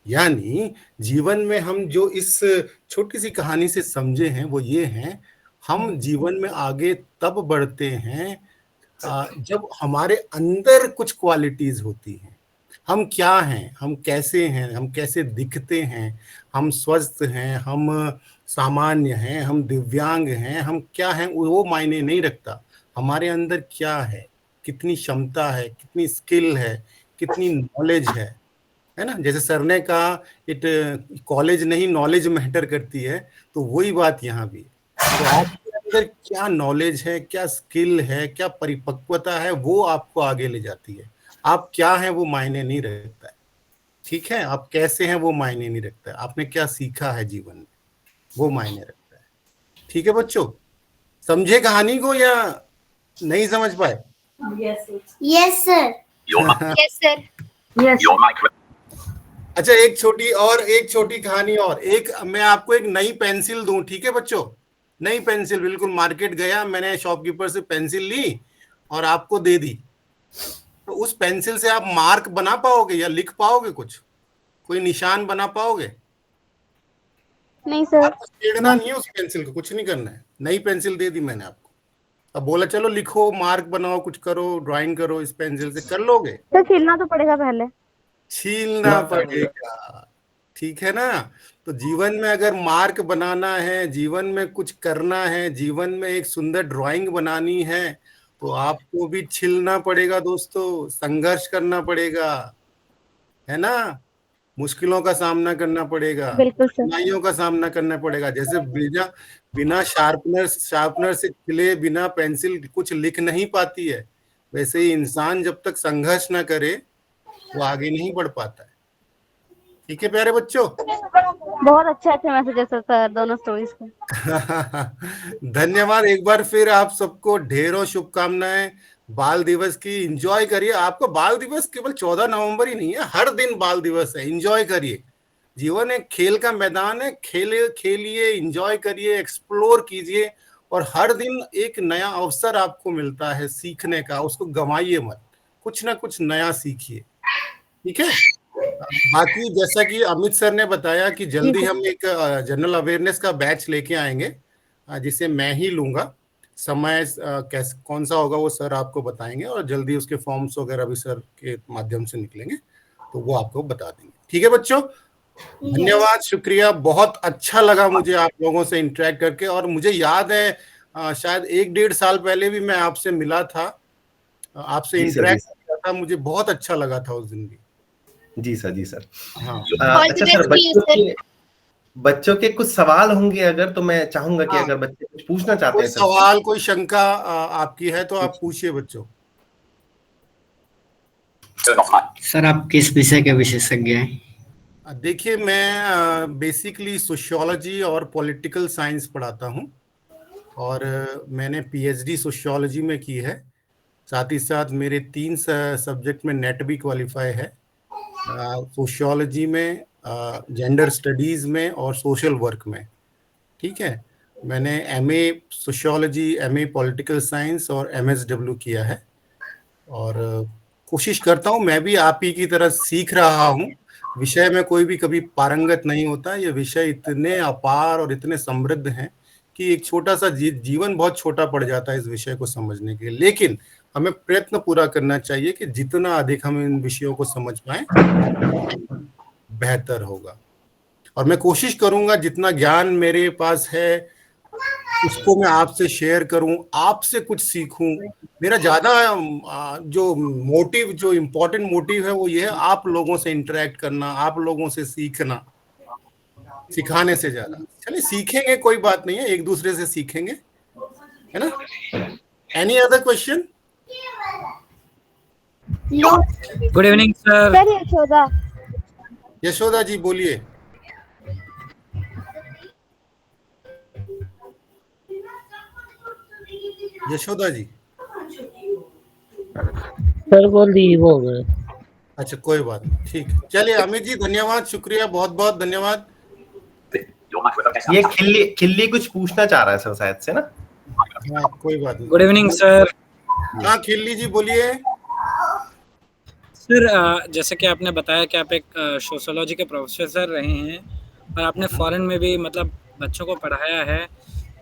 यानी जीवन में हम जो इस छोटी सी कहानी से समझे हैं वो ये हैं, हम जीवन में आगे तब बढ़ते हैं जब हमारे अंदर कुछ क्वालिटीज होती हैं। हम क्या हैं, हम कैसे हैं, हम कैसे दिखते हैं, हम स्वस्थ हैं, हम सामान्य हैं, हम दिव्यांग हैं, हम क्या हैं वो मायने नहीं रखता। हमारे अंदर क्या है, कितनी क्षमता है, कितनी स्किल है, कितनी नॉलेज है ना। जैसे सर ने कहा इट कॉलेज नहीं नॉलेज मैटर करती है, तो वही बात यहाँ भी। तो आपके अंदर क्या नॉलेज है, क्या स्किल है, क्या परिपक्वता है, वो आपको आगे ले जाती है। आप क्या हैं वो मायने नहीं रखता है, ठीक है। आप कैसे हैं वो मायने नहीं रखता है, आपने क्या सीखा है जीवन में वो मायने रखता है। ठीक है बच्चों, समझे कहानी को या नहीं समझ पाए? Yes sir. Yes sir. Your mic. अच्छा, एक छोटी कहानी और, एक मैं आपको एक नई पेंसिल दूं, ठीक है बच्चों। नई पेंसिल, बिल्कुल मार्केट गया, मैंने शॉपकीपर से पेंसिल ली और आपको दे दी। तो उस पेंसिल से आप मार्क बना पाओगे या लिख पाओगे, कुछ कोई निशान बना पाओगे? नहीं सर। आपको छेड़ना नहीं है उस पेंसिल को, कुछ नहीं करना है। नई पेंसिल दे दी मैंने आपको, अब बोला चलो लिखो, मार्क बनाओ, कुछ करो, ड्राइंग करो इस पेंसिल से, कर लोगे? तो छीलना तो पड़ेगा पहले। छीलना पड़ेगा, ठीक है ना। तो जीवन में अगर मार्क बनाना है, जीवन में कुछ करना है, जीवन में एक सुंदर ड्राइंग बनानी है, तो आपको भी छिलना पड़ेगा दोस्तों, संघर्ष करना पड़ेगा, है ना। मुश्किलों का सामना करना पड़ेगा, कठिनाइयों का सामना करना पड़ेगा। जैसे बिना शार्पनर से छिले बिना पेंसिल कुछ लिख नहीं पाती है, वैसे ही इंसान जब तक संघर्ष ना करे वो आगे नहीं बढ़ पाता है। ठीक है प्यारे बच्चों, बहुत अच्छे मैसेजेस है सर दोनों स्टोरीज के। धन्यवाद एक बार फिर, आप सबको ढेरों शुभकामनाएं बाल दिवस की। एंजॉय करिए, आपको बाल दिवस केवल 14 नवंबर ही नहीं है, हर दिन बाल दिवस है, एंजॉय करिए। जीवन एक खेल का मैदान है, खेलिए, एंजॉय करिए, एक्सप्लोर कीजिए, और हर दिन एक नया अवसर आपको मिलता है सीखने का, उसको गंवाइए मत, कुछ ना कुछ नया सीखिए, ठीक है। बाकी जैसा कि अमित सर ने बताया कि जल्दी हम एक जनरल अवेयरनेस का बैच लेके आएंगे, जिसे मैं ही लूंगा। समय कैसे कौन सा होगा वो सर आपको बताएंगे, और जल्दी उसके फॉर्म्स वगैरह भी सर के माध्यम से निकलेंगे, तो वो आपको बता देंगे, ठीक है बच्चों। धन्यवाद, शुक्रिया, बहुत अच्छा लगा मुझे आप लोगों से इंटरेक्ट करके। और मुझे याद है शायद 1-1.5 साल पहले भी मैं आपसे मिला था, आपसे इंटरेक्ट किया था, मुझे बहुत अच्छा लगा था उस दिन भी। जी सर, जी सर। हाँ, अच्छा सर, बच्चों के कुछ सवाल होंगे अगर, तो मैं चाहूंगा कि अगर बच्चे कुछ पूछना चाहते हैं, सवाल कोई शंका आपकी है तो आप पूछिए बच्चों। सर आप किस विषय के विशेषज्ञ हैं? देखिए, मैं बेसिकली सोशियोलॉजी और पॉलिटिकल साइंस पढ़ाता हूँ, और मैंने पीएचडी सोशियोलॉजी में की है। साथ ही साथ मेरे 3 सब्जेक्ट में नेट भी क्वालिफाई है, सोशियोलॉजी में, जेंडर स्टडीज़ में, और सोशल वर्क में, ठीक है। मैंने MA sociology, MA political science और एमएसडब्ल्यू किया है, और कोशिश करता हूँ मैं भी आप ही की तरह सीख रहा हूँ। विषय में कोई भी कभी पारंगत नहीं होता, ये विषय इतने अपार और इतने समृद्ध हैं कि एक छोटा सा जीवन बहुत छोटा पड़ जाता है इस विषय को समझने के लिए। लेकिन हमें प्रयत्न पूरा करना चाहिए कि जितना अधिक हम इन विषयों को समझ पाए बेहतर होगा, और मैं कोशिश करूंगा जितना ज्ञान मेरे पास है उसको मैं आपसे शेयर करूं, आपसे कुछ सीखूं। मेरा ज्यादा जो मोटिव, जो इम्पोर्टेंट मोटिव है वो ये है, आप लोगों से इंटरेक्ट करना, आप लोगों से सीखना, सिखाने से ज्यादा। चलिए सीखेंगे, कोई बात नहीं है, एक दूसरे से सीखेंगे, है ना। Any other question? Good evening sir. Yashoda ji बोलिए। यशोदा जी सर बोल दी वो हो गए। अच्छा, कोई बात नहीं, ठीक है। चलिए अमित जी, धन्यवाद, शुक्रिया, बहुत बहुत धन्यवाद। ये खिल्ली कुछ पूछना चाह रहा है सर शायद से ना। हाँ, कोई बात नहीं। Good evening sir. हाँ खिल्ली जी बोलिए। सर जैसे कि आपने बताया कि आप एक सोशियोलॉजी के प्रोफेसर रहे हैं, और आपने फॉरेन में भी मतलब बच्चों को पढ़ाया है,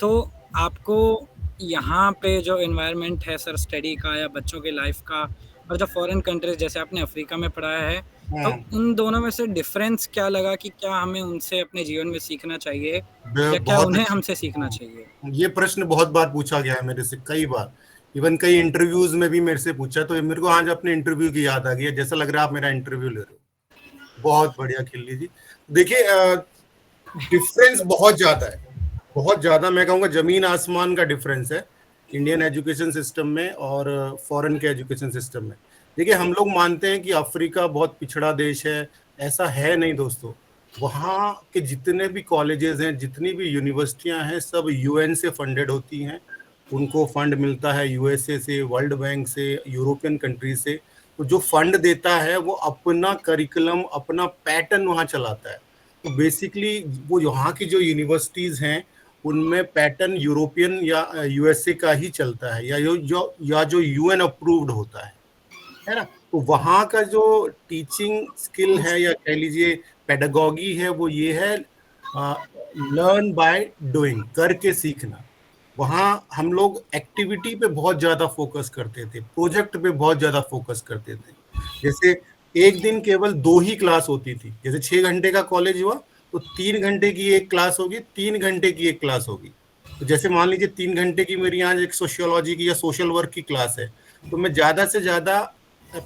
तो आपको यहाँ पे जो एनवायरनमेंट है सर स्टडी का या बच्चों की लाइफ का, और जो फॉरेन कंट्रीज जैसे आपने अफ्रीका में पढ़ाया है, तो उन दोनों में से डिफरेंस क्या लगा कि क्या हमें उनसे अपने जीवन में सीखना चाहिए या क्या उन्हें हमसे सीखना चाहिए? ये प्रश्न बहुत बार पूछा गया है मेरे से, कई बार, इवन कई इंटरव्यूज में भी मेरे से पूछा, तो मेरे को आज अपने इंटरव्यू की याद आ गई है, जैसा लग रहा है आप मेरा इंटरव्यू ले रहे हो। बहुत बढ़िया खिल्ली जी। देखिए डिफरेंस बहुत ज्यादा है, बहुत ज्यादा, मैं कहूँगा जमीन आसमान का डिफरेंस है इंडियन एजुकेशन सिस्टम में और फॉरेन के एजुकेशन सिस्टम में। देखिए हम लोग मानते हैं कि अफ्रीका बहुत पिछड़ा देश है, ऐसा है नहीं दोस्तों। वहाँ के जितने भी कॉलेजेस हैं, जितनी भी यूनिवर्सिटियाँ हैं, सब यूएन से फंडेड होती हैं, उनको फंड मिलता है यूएसए से, वर्ल्ड बैंक से, यूरोपियन कंट्री से। तो जो फंड देता है वो अपना करिकुलम, अपना पैटर्न वहाँ चलाता है। तो बेसिकली वो यहाँ की जो यूनिवर्सिटीज़ हैं उनमें पैटर्न यूरोपियन या यूएसए का ही चलता है, या जो यूएन अप्रूव्ड होता है ना। तो वहाँ का जो टीचिंग स्किल है या कह लीजिए पेडागॉगी है, वो ये है लर्न बाय डूइंग, करके सीखना। वहाँ हम लोग एक्टिविटी पे बहुत ज़्यादा फोकस करते थे, प्रोजेक्ट पे बहुत ज़्यादा फोकस करते थे। जैसे एक दिन केवल 2 ही क्लास होती थी, जैसे 6 घंटे का कॉलेज हुआ तो 3 घंटे की एक क्लास होगी, 3 घंटे की एक क्लास होगी। तो जैसे मान लीजिए 3 घंटे की मेरी यहाँ एक सोशियोलॉजी की या सोशल वर्क की क्लास है, तो मैं ज़्यादा से ज़्यादा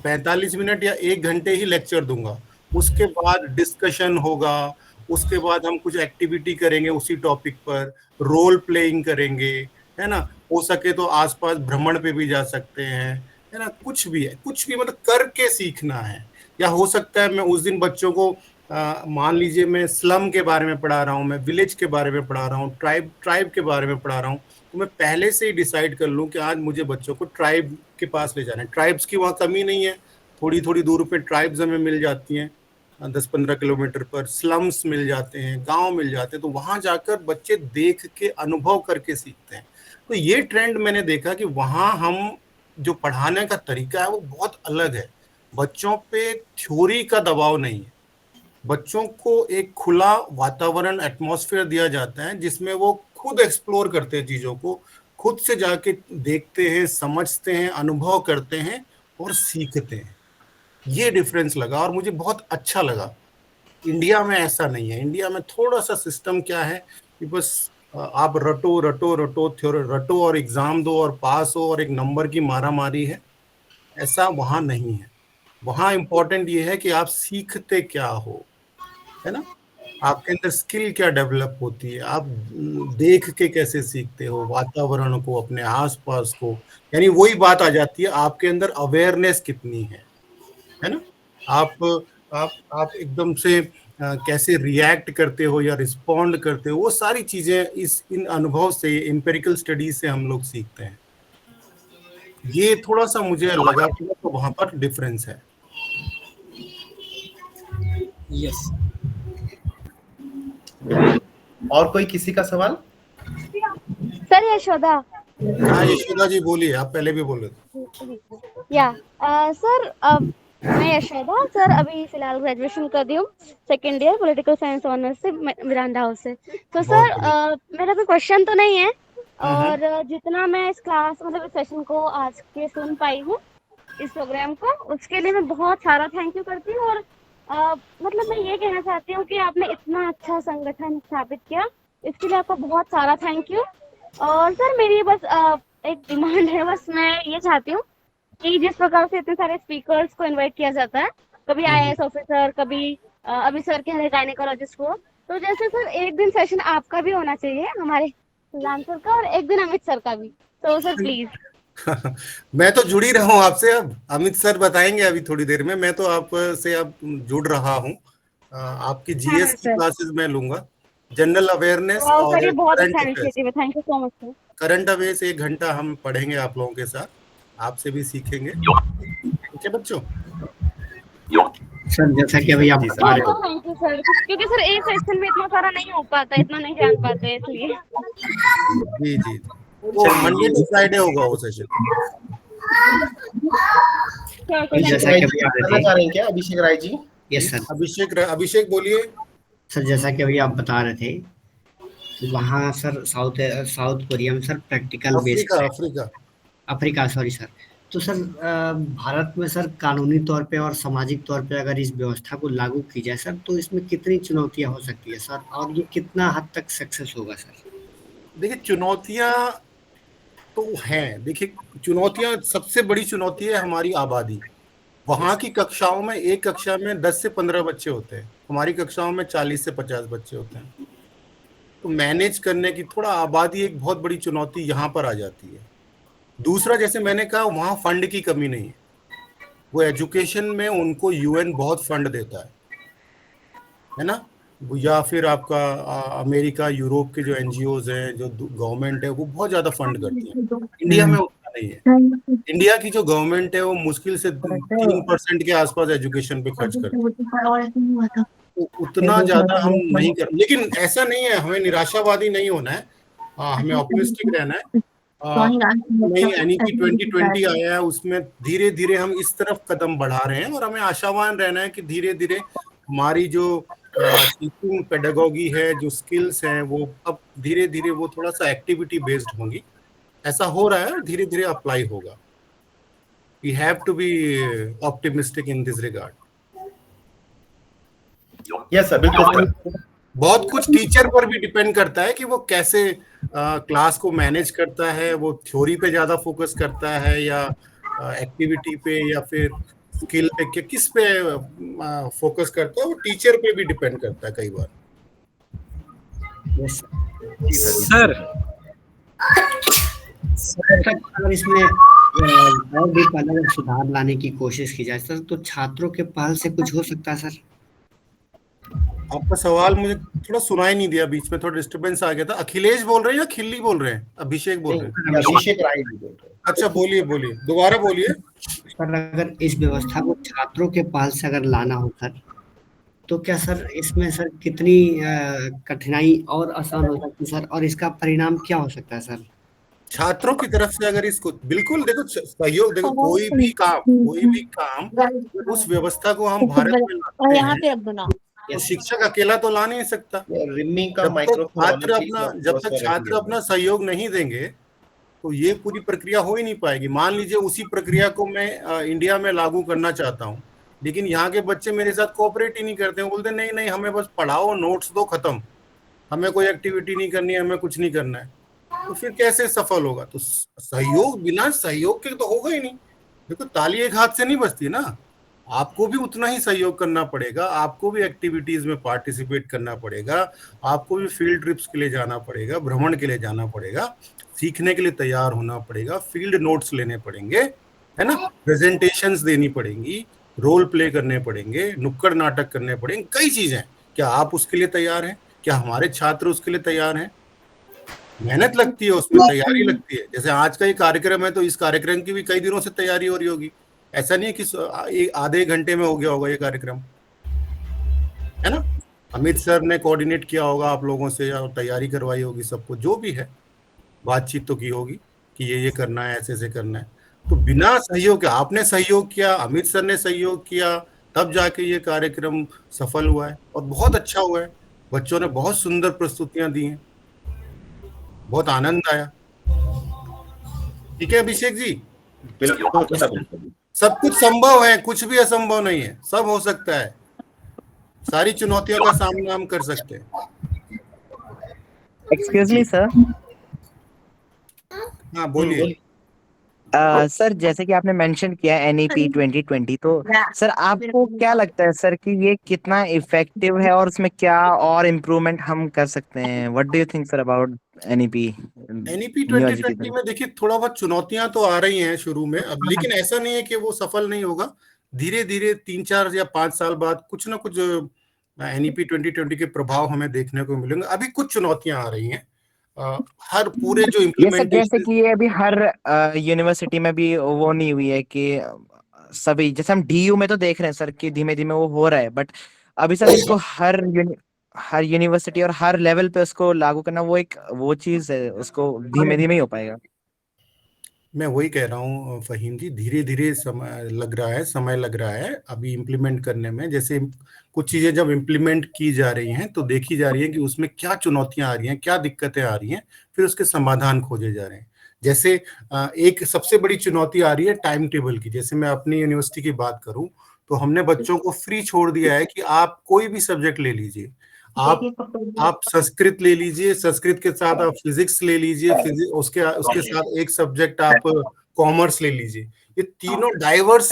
45 मिनट या 1 घंटे ही लेक्चर दूंगा। उसके बाद डिस्कशन होगा, उसके बाद हम कुछ एक्टिविटी करेंगे उसी टॉपिक पर, रोल प्लेइंग करेंगे, है ना। हो सके तो आसपास भ्रमण पे भी जा सकते हैं, है ना। कुछ भी है, कुछ भी मतलब करके सीखना है। या हो सकता है मैं उस दिन बच्चों को मान लीजिए मैं स्लम के बारे में पढ़ा रहा हूँ, मैं विलेज के बारे में पढ़ा रहा हूँ, ट्राइब के बारे में पढ़ा रहा हूँ, तो मैं पहले से ही डिसाइड कर लूँ कि आज मुझे बच्चों को ट्राइब के पास ले जाना है। ट्राइब्स की वहाँ कमी नहीं है, थोड़ी थोड़ी दूर पे ट्राइब्स हमें मिल जाती हैं, 10-15 किलोमीटर पर स्लम्स मिल जाते हैं, गांव मिल जाते हैं, तो वहां जाकर बच्चे देख के अनुभव करके सीखते हैं। तो ये ट्रेंड मैंने देखा कि वहां हम जो पढ़ाने का तरीका है वो बहुत अलग है। बच्चों पे थ्योरी का दबाव नहीं है, बच्चों को एक खुला वातावरण, एटमॉस्फेयर दिया जाता है जिसमें वो खुद एक्सप्लोर करते हैं चीजों को, खुद से जाके देखते हैं, समझते हैं, अनुभव करते हैं और सीखते हैं। ये डिफरेंस लगा और मुझे बहुत अच्छा लगा। इंडिया में ऐसा नहीं है। इंडिया में थोड़ा सा सिस्टम क्या है कि बस आप रटो रटो रटो थ्योरी रटो और एग्जाम दो और पास हो और एक नंबर की मारामारी है। ऐसा वहां नहीं है। वहां इंपॉर्टेंट ये है कि आप सीखते क्या हो, है ना, आपके अंदर स्किल क्या डेवलप होती है, आप देख के कैसे सीखते हो वातावरण को, अपने आसपास को। यानी वही बात आ जाती है, आपके अंदर अवेयरनेस कितनी है ना, आप एकदम से कैसे रिएक्ट करते हो या रिस्पॉन्ड करते हो, वो सारी चीजें इन अनुभव से, एम्पिरिकल स्टडी से हम लोग सीखते हैं। ये थोड़ा सा मुझे लगा कि तो वहां पर डिफरेंस है। यस। और कोई किसी का सवाल? सर यशोदा। हाँ यशोदा जी बोलिए, आप पहले भी बोल रहे थे। या सर मैं यशोदा सर, अभी फिलहाल ग्रेजुएशन कर रही हूँ, second year political science honours से मिरांडा हाउस से। तो सर मेरा कोई क्वेश्चन तो नहीं है, और जितना मैं इस क्लास मतलब इस सेशन को आज के सुन पाई हूँ, इस प्रोग्राम को, उसके लिए मैं बहुत सारा थैंक यू करती हूँ। और मतलब मैं ये कहना चाहती हूँ कि आपने इतना अच्छा संगठन स्थापित किया, इसके लिए आपका बहुत सारा थैंक यू। और सर मेरी बस एक डिमांड है, बस मैं ये चाहती हूँ कि जिस प्रकार से इतने सारे स्पीकर्स को इनवाइट किया जाता है, कभी IAS ऑफिसर, कभी अभी सर कह रहे गायनेकोलॉजिस्ट को, तो जैसे सर एक दिन सेशन आपका भी होना चाहिए, हमारे सुजान सर का, और एक दिन अमित सर का भी। तो सर प्लीज। मैं तो जुड़ ही रहा हूँ आपसे, अब अमित सर बताएंगे अभी थोड़ी देर में। मैं तो आपसे अब जुड़ रहा हूँ, आपकी GS की क्लासेस मैं लूंगा, जनरल अवेयरनेस और बहुत अच्छा इनिशिएटिव है, thank you so much sir. Current affairs 1 घंटा हम पढ़ेंगे आप लोगों के साथ, आपसे भी सीखेंगे, ठीक है बच्चों। सर जैसा कि अभी आप बता रहे हो, थैंक यू सर, क्योंकि सर एक सेशन में इतना सारा नहीं हो पाता, इतना नहीं जान पाते, इसलिए। जी जी, वो मंडे टू फ्राइडे होगा वो सेशन। जैसा कि अभी आप बता रहे हैं क्या अभिषेक राय जी? Yes sir. अभिषेक बोलिए सर। जैसा कि अभी आप बता रहे थे, वहाँ सर साउथ कोरिया में sir practical based, Africa sorry sir. तो सर भारत में सर कानूनी तौर पे और सामाजिक तौर पे अगर इस व्यवस्था को लागू की जाए सर, तो इसमें कितनी चुनौतियां हो सकती है सर, और ये कितना हद तक सक्सेस होगा सर? देखिए चुनौतियां तो हैं। देखिए चुनौतियां, सबसे बड़ी चुनौती है हमारी आबादी। वहाँ की कक्षाओं में, एक कक्षा में 10 से 15 बच्चे होते हैं, हमारी कक्षाओं में 40 से 50 बच्चे होते हैं। तो मैनेज करने की थोड़ा आबादी एक बहुत बड़ी चुनौती यहाँ पर आ जाती है। दूसरा, जैसे मैंने कहा, वहाँ फंड की कमी नहीं है। वो एजुकेशन में उनको UN बहुत फंड देता है ना, या फिर आपका अमेरिका, यूरोप के जो NGOs हैं, जो गवर्नमेंट है, वो बहुत ज्यादा फंड करती है। इंडिया में उतना नहीं है। इंडिया की जो गवर्नमेंट है वो मुश्किल से 3% के आसपास एजुकेशन पे खर्च करती है, तो उतना ज्यादा हम नहीं कर। लेकिन ऐसा नहीं है, हमें निराशावादी नहीं होना है, हमें ऑप्टिमिस्टिक रहना है। नहीं, NEP 2020 आया है, उसमें धीरे धीरे हम इस तरफ कदम बढ़ा रहे हैं, और हमें आशावान रहना है कि धीरे धीरे हमारी जो टीचिंग पेडागोगी है, जो स्किल्स हैं, वो अब धीरे धीरे वो थोड़ा सा एक्टिविटी बेस्ड होंगी। ऐसा हो रहा है, धीरे धीरे अप्लाई होगा। We have to be optimistic in this regard. Yes sir, बिल्कुल। बहुत कुछ टीचर पर भी डिपेंड करता है कि वो कैसे क्लास को मैनेज करता है, वो थ्योरी पे ज्यादा फोकस करता है या एक्टिविटी पे या फिर स्किल पे, किस पे फोकस करता है, वो टीचर पे भी डिपेंड करता है कई बार। सर अगर इसमें और भी अलग सुधार लाने की कोशिश की जाए सर, तो छात्रों के पहल से कुछ हो सकता है सर? आपका सवाल मुझे थोड़ा सुनाई नहीं दिया, बीच में थोड़ा डिस्टरबेंस आ गया था। अखिलेश बोल रहे हैं या खिल्ली बोल रहे हैं? अभिषेक बोल रहे हैं? अभिषेक राय बोल रहे हैं। अच्छा, बोलिए दोबारा बोलिए। सर अगर इस व्यवस्था को छात्रों के पहल से अगर लाना हो सर, तो क्या सर इसमें सर कितनी कठिनाई और आसान हो सकती है सर, और इसका परिणाम क्या हो सकता है सर? छात्रों की तरफ से अगर इसको बिल्कुल देखो सहयोग, देखो कोई भी काम उस व्यवस्था को हम भारत में लाते हैं तो शिक्षक अकेला तो ला नहीं सकता। रिमी का जब तक छात्र अपना सहयोग नहीं देंगे तो ये पूरी प्रक्रिया हो ही नहीं पाएगी। मान लीजिए उसी प्रक्रिया को मैं इंडिया में लागू करना चाहता हूँ, लेकिन यहाँ के बच्चे मेरे साथ कोऑपरेट ही नहीं करते हैं, बोलते नहीं नहीं हमें बस पढ़ाओ, नोट्स दो, खत्म, हमें कोई एक्टिविटी नहीं करनी है, हमें कुछ नहीं करना है। तो फिर कैसे सफल होगा? तो सहयोग, बिना सहयोग के तो होगा ही नहीं। देखो ताली एक हाथ से नहीं बजती ना, आपको भी उतना ही सहयोग करना पड़ेगा, आपको भी एक्टिविटीज में पार्टिसिपेट करना पड़ेगा, आपको भी फील्ड ट्रिप्स के लिए जाना पड़ेगा, भ्रमण के लिए जाना पड़ेगा, सीखने के लिए तैयार होना पड़ेगा, फील्ड नोट्स लेने पड़ेंगे, है ना, प्रेजेंटेशंस देनी पड़ेंगी, रोल प्ले करने पड़ेंगे, नुक्कड़ नाटक करने पड़ेंगे, कई चीजें। क्या आप उसके लिए तैयार हैं? क्या हमारे छात्र उसके लिए तैयार हैं? मेहनत लगती है उसमें, तैयारी लगती है। जैसे आज का ये कार्यक्रम है तो इस कार्यक्रम की भी कई दिनों से तैयारी हो रही होगी, ऐसा नहीं है कि आधे घंटे में हो गया होगा ये कार्यक्रम, है ना। अमित सर ने कोऑर्डिनेट किया होगा आप लोगों से और तैयारी करवाई होगी सबको, जो भी है बातचीत तो की होगी कि ये करना है, ऐसे ऐसे करना है। तो बिना सहयोग के, आपने सहयोग किया, अमित सर ने सहयोग किया, तब जाके ये कार्यक्रम सफल हुआ है और बहुत अच्छा हुआ है। बच्चों ने बहुत सुंदर प्रस्तुतियां दी हैं, बहुत आनंद आया। ठीक है अभिषेक जी, बिल्कुल सब कुछ संभव है, कुछ भी असंभव नहीं है, सब हो सकता है, सारी चुनौतियों का सामना हम कर सकते हैं। Excuse me sir. हाँ बोलिए। सर जैसे कि आपने मेंशन किया NEP 2020, तो सर आपको क्या लगता है सर कि ये कितना इफेक्टिव है और उसमें क्या और इम्प्रूवमेंट हम कर सकते हैं? What do you think sir about NEP 2020 में? देखिए थोड़ा बहुत चुनौतियां तो आ रही हैं शुरू में अब, लेकिन ऐसा नहीं है कि वो सफल नहीं होगा। धीरे धीरे 3-4 या 5 साल बाद कुछ ना कुछ NEP 2020 के प्रभाव हमें देखने को मिलेंगे। अभी कुछ चुनौतियां आ रही हैं, हर पूरे जो इम्प्लीमेंटेशन, जैसे कि ये अभी हर यूनिवर्सिटी में भी वो नहीं हुई है कि सभी, जैसे हम DU में तो देख रहे हैं सर कि धीमे धीमे वो हो रहा है, बट अभी सर इसको हर यूनिवर्सिटी और हर लेवल पे उसको लागू करना वो चीज है, उसको धीमे धीमे ही हो पाएगा। मैं वही कह रहा हूँ फहीम जी, धीरे धीरे समय लग रहा है अभी इम्प्लीमेंट करने में। जैसे कुछ चीजें जब इम्प्लीमेंट की जा रही हैं तो देखी जा रही है कि उसमें क्या चुनौतियां आ रही हैं, क्या दिक्कतें आ रही हैं, फिर उसके समाधान खोजे जा रहे हैं। जैसे एक सबसे बड़ी चुनौती आ रही है टाइम टेबल की। जैसे मैं अपनी यूनिवर्सिटी की बात करूं तो हमने बच्चों को फ्री छोड़ दिया है कि आप कोई भी सब्जेक्ट ले लीजिए, आप संस्कृत ले लीजिए, संस्कृत के साथ आप फिजिक्स ले लीजिए, उसके साथ एक सब्जेक्ट आप कॉमर्स ले लीजिए। ये तीनों डाइवर्स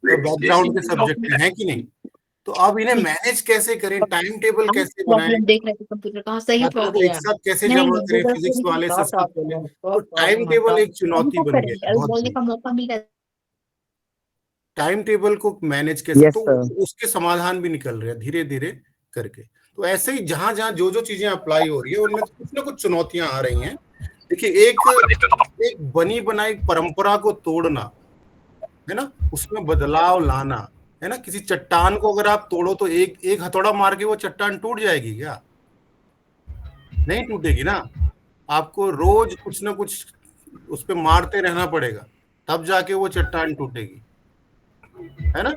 बैकग्राउंड के सब्जेक्ट हैं कि नहीं? तो अब इन्हें मैनेज कैसे करें, टाइम टेबल कैसे बनाएं, एक साथ कैसे जमा करें फिजिक्स वाले, संस्कृत वाले, तो टाइम टेबल एक चुनौती बन गया है। टाइम टेबल को मैनेज कैसे, तो उसके समाधान भी निकल रहे हैं धीरे धीरे करके। तो ऐसे ही जहां जहां जो जो चीजें अप्लाई हो रही है उनमें कुछ ना कुछ चुनौतियां आ रही हैं। देखिए एक बनी बनाई परंपरा को तोड़ना, है ना, उसमें बदलाव लाना, है ना। किसी चट्टान को अगर आप तोड़ो तो एक हथौड़ा मार के वो चट्टान टूट जाएगी क्या? नहीं टूटेगी ना। आपको रोज कुछ ना कुछ उस पर मारते रहना पड़ेगा, तब जाके वो चट्टान टूटेगी, है ना।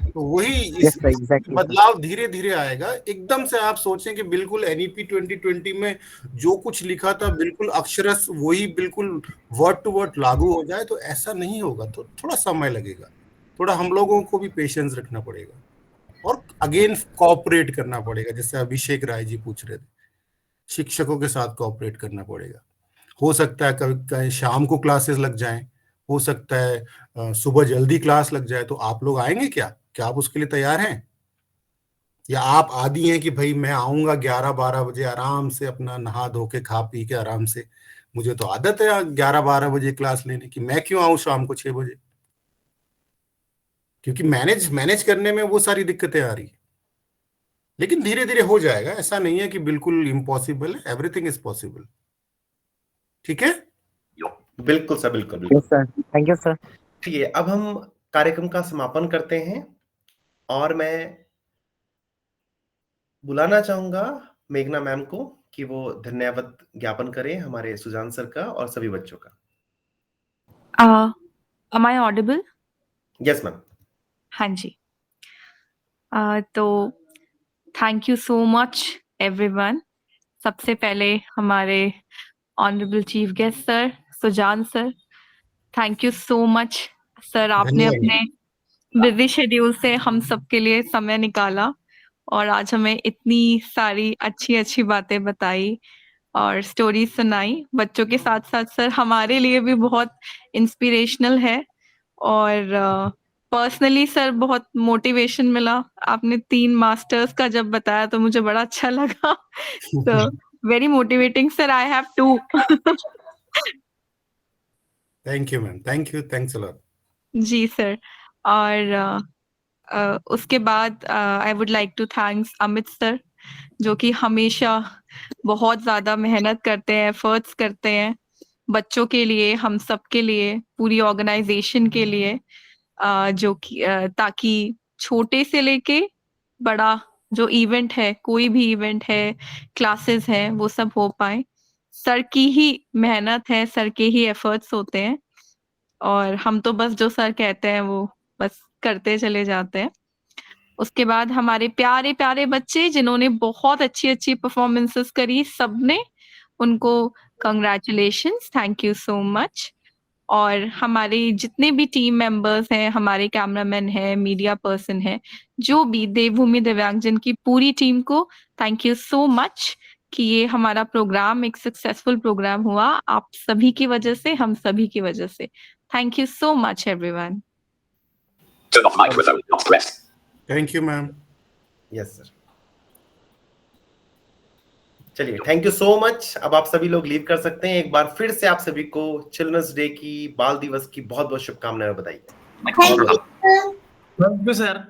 तो वही इस बदलाव धीरे धीरे आएगा। एकदम से आप सोचें कि बिल्कुल NEP 2020 में जो कुछ लिखा था बिल्कुल अक्षरश वही बिल्कुल वर्ड टू वर्ड लागू हो जाए, तो ऐसा नहीं होगा। तो थोड़ा समय लगेगा, थोड़ा हम लोगों को भी पेशेंस रखना पड़ेगा और अगेन कोऑपरेट करना पड़ेगा। जैसे अभिषेक राय जी पूछ रहे थे, शिक्षकों के साथ कोऑपरेट करना पड़ेगा। हो सकता है कभी शाम को क्लासेस लग जाएं, हो सकता है सुबह जल्दी क्लास लग जाए, तो आप लोग आएंगे क्या आप उसके लिए तैयार हैं? या आप आदी हैं कि भाई मैं आऊंगा 11-12 बजे आराम से अपना नहा धो के खा पी के आराम से, मुझे तो आदत है 11-12 बजे क्लास लेने की, मैं क्यों आऊं शाम को 6 बजे? क्योंकि मैनेज करने में वो सारी दिक्कतें आ रही है। लेकिन धीरे धीरे हो जाएगा, ऐसा नहीं है कि बिल्कुल इम्पॉसिबल है, एवरीथिंग इज पॉसिबल। ठीक है, बिल्कुल सर, बिल्कुल सर, थैंक यू सर। ठीक है, अब हम कार्यक्रम का समापन करते हैं और मैं बुलाना चाहूंगा मेघना मैम को कि वो धन्यवाद ज्ञापन करें हमारे सुजान सर का और सभी बच्चों का। Am I audible? Yes ma'am. हाँ जी। तो thank you so much everyone. सबसे पहले हमारे honourable chief guest sir Sujan sir, thank you so much sir, आपने अपने बिजी शेड्यूल से हम सबके लिए समय निकाला और आज हमें इतनी सारी अच्छी अच्छी बातें बताई और स्टोरी सुनाई। बच्चों के साथ साथ सर हमारे लिए भी बहुत इंस्पिरेशनल है और पर्सनली सर बहुत मोटिवेशन मिला। आपने 3 मास्टर्स का जब बताया तो मुझे बड़ा अच्छा लगा। तो very motivating sir, I have 2। Thank you ma'am, thank you, thanks a lot. जी सर। और उसके बाद I would like to thanks Amit sir, जो कि हमेशा बहुत ज़्यादा मेहनत करते हैं, एफर्ट्स करते हैं बच्चों के लिए, हम सब के लिए, पूरी ऑर्गेनाइजेशन के लिए, जो कि ताकि छोटे से लेके बड़ा जो इवेंट है, कोई भी इवेंट है, क्लासेस हैं, वो सब हो पाए। सर की ही मेहनत है, सर के ही एफर्ट्स होते हैं और हम तो बस जो सर कहते हैं वो बस करते चले जाते हैं। उसके बाद हमारे प्यारे प्यारे बच्चे जिन्होंने बहुत अच्छी अच्छी परफॉर्मेंसेस करी, सबने उनको congratulations, thank you so much. और हमारे जितने भी टीम मेंबर्स हैं, हमारे कैमरामैन हैं, मीडिया पर्सन हैं, जो भी देवभूमि दिव्यांगजन की पूरी टीम को थैंक यू सो मच कि ये हमारा प्रोग्राम एक सक्सेसफुल प्रोग्राम हुआ, आप सभी की वजह से, हम सभी की वजह से। Thank you so much everyone. Turn off microphone, not pressed. Thank you ma'am. Yes sir. चलिए, थैंक यू सो मच। अब आप सभी लोग लीव कर सकते हैं। एक बार फिर से आप सभी को चिल्ड्रंस डे की, बाल दिवस की बहुत बहुत शुभकामनाएं बताइए। Thank you thank you sir.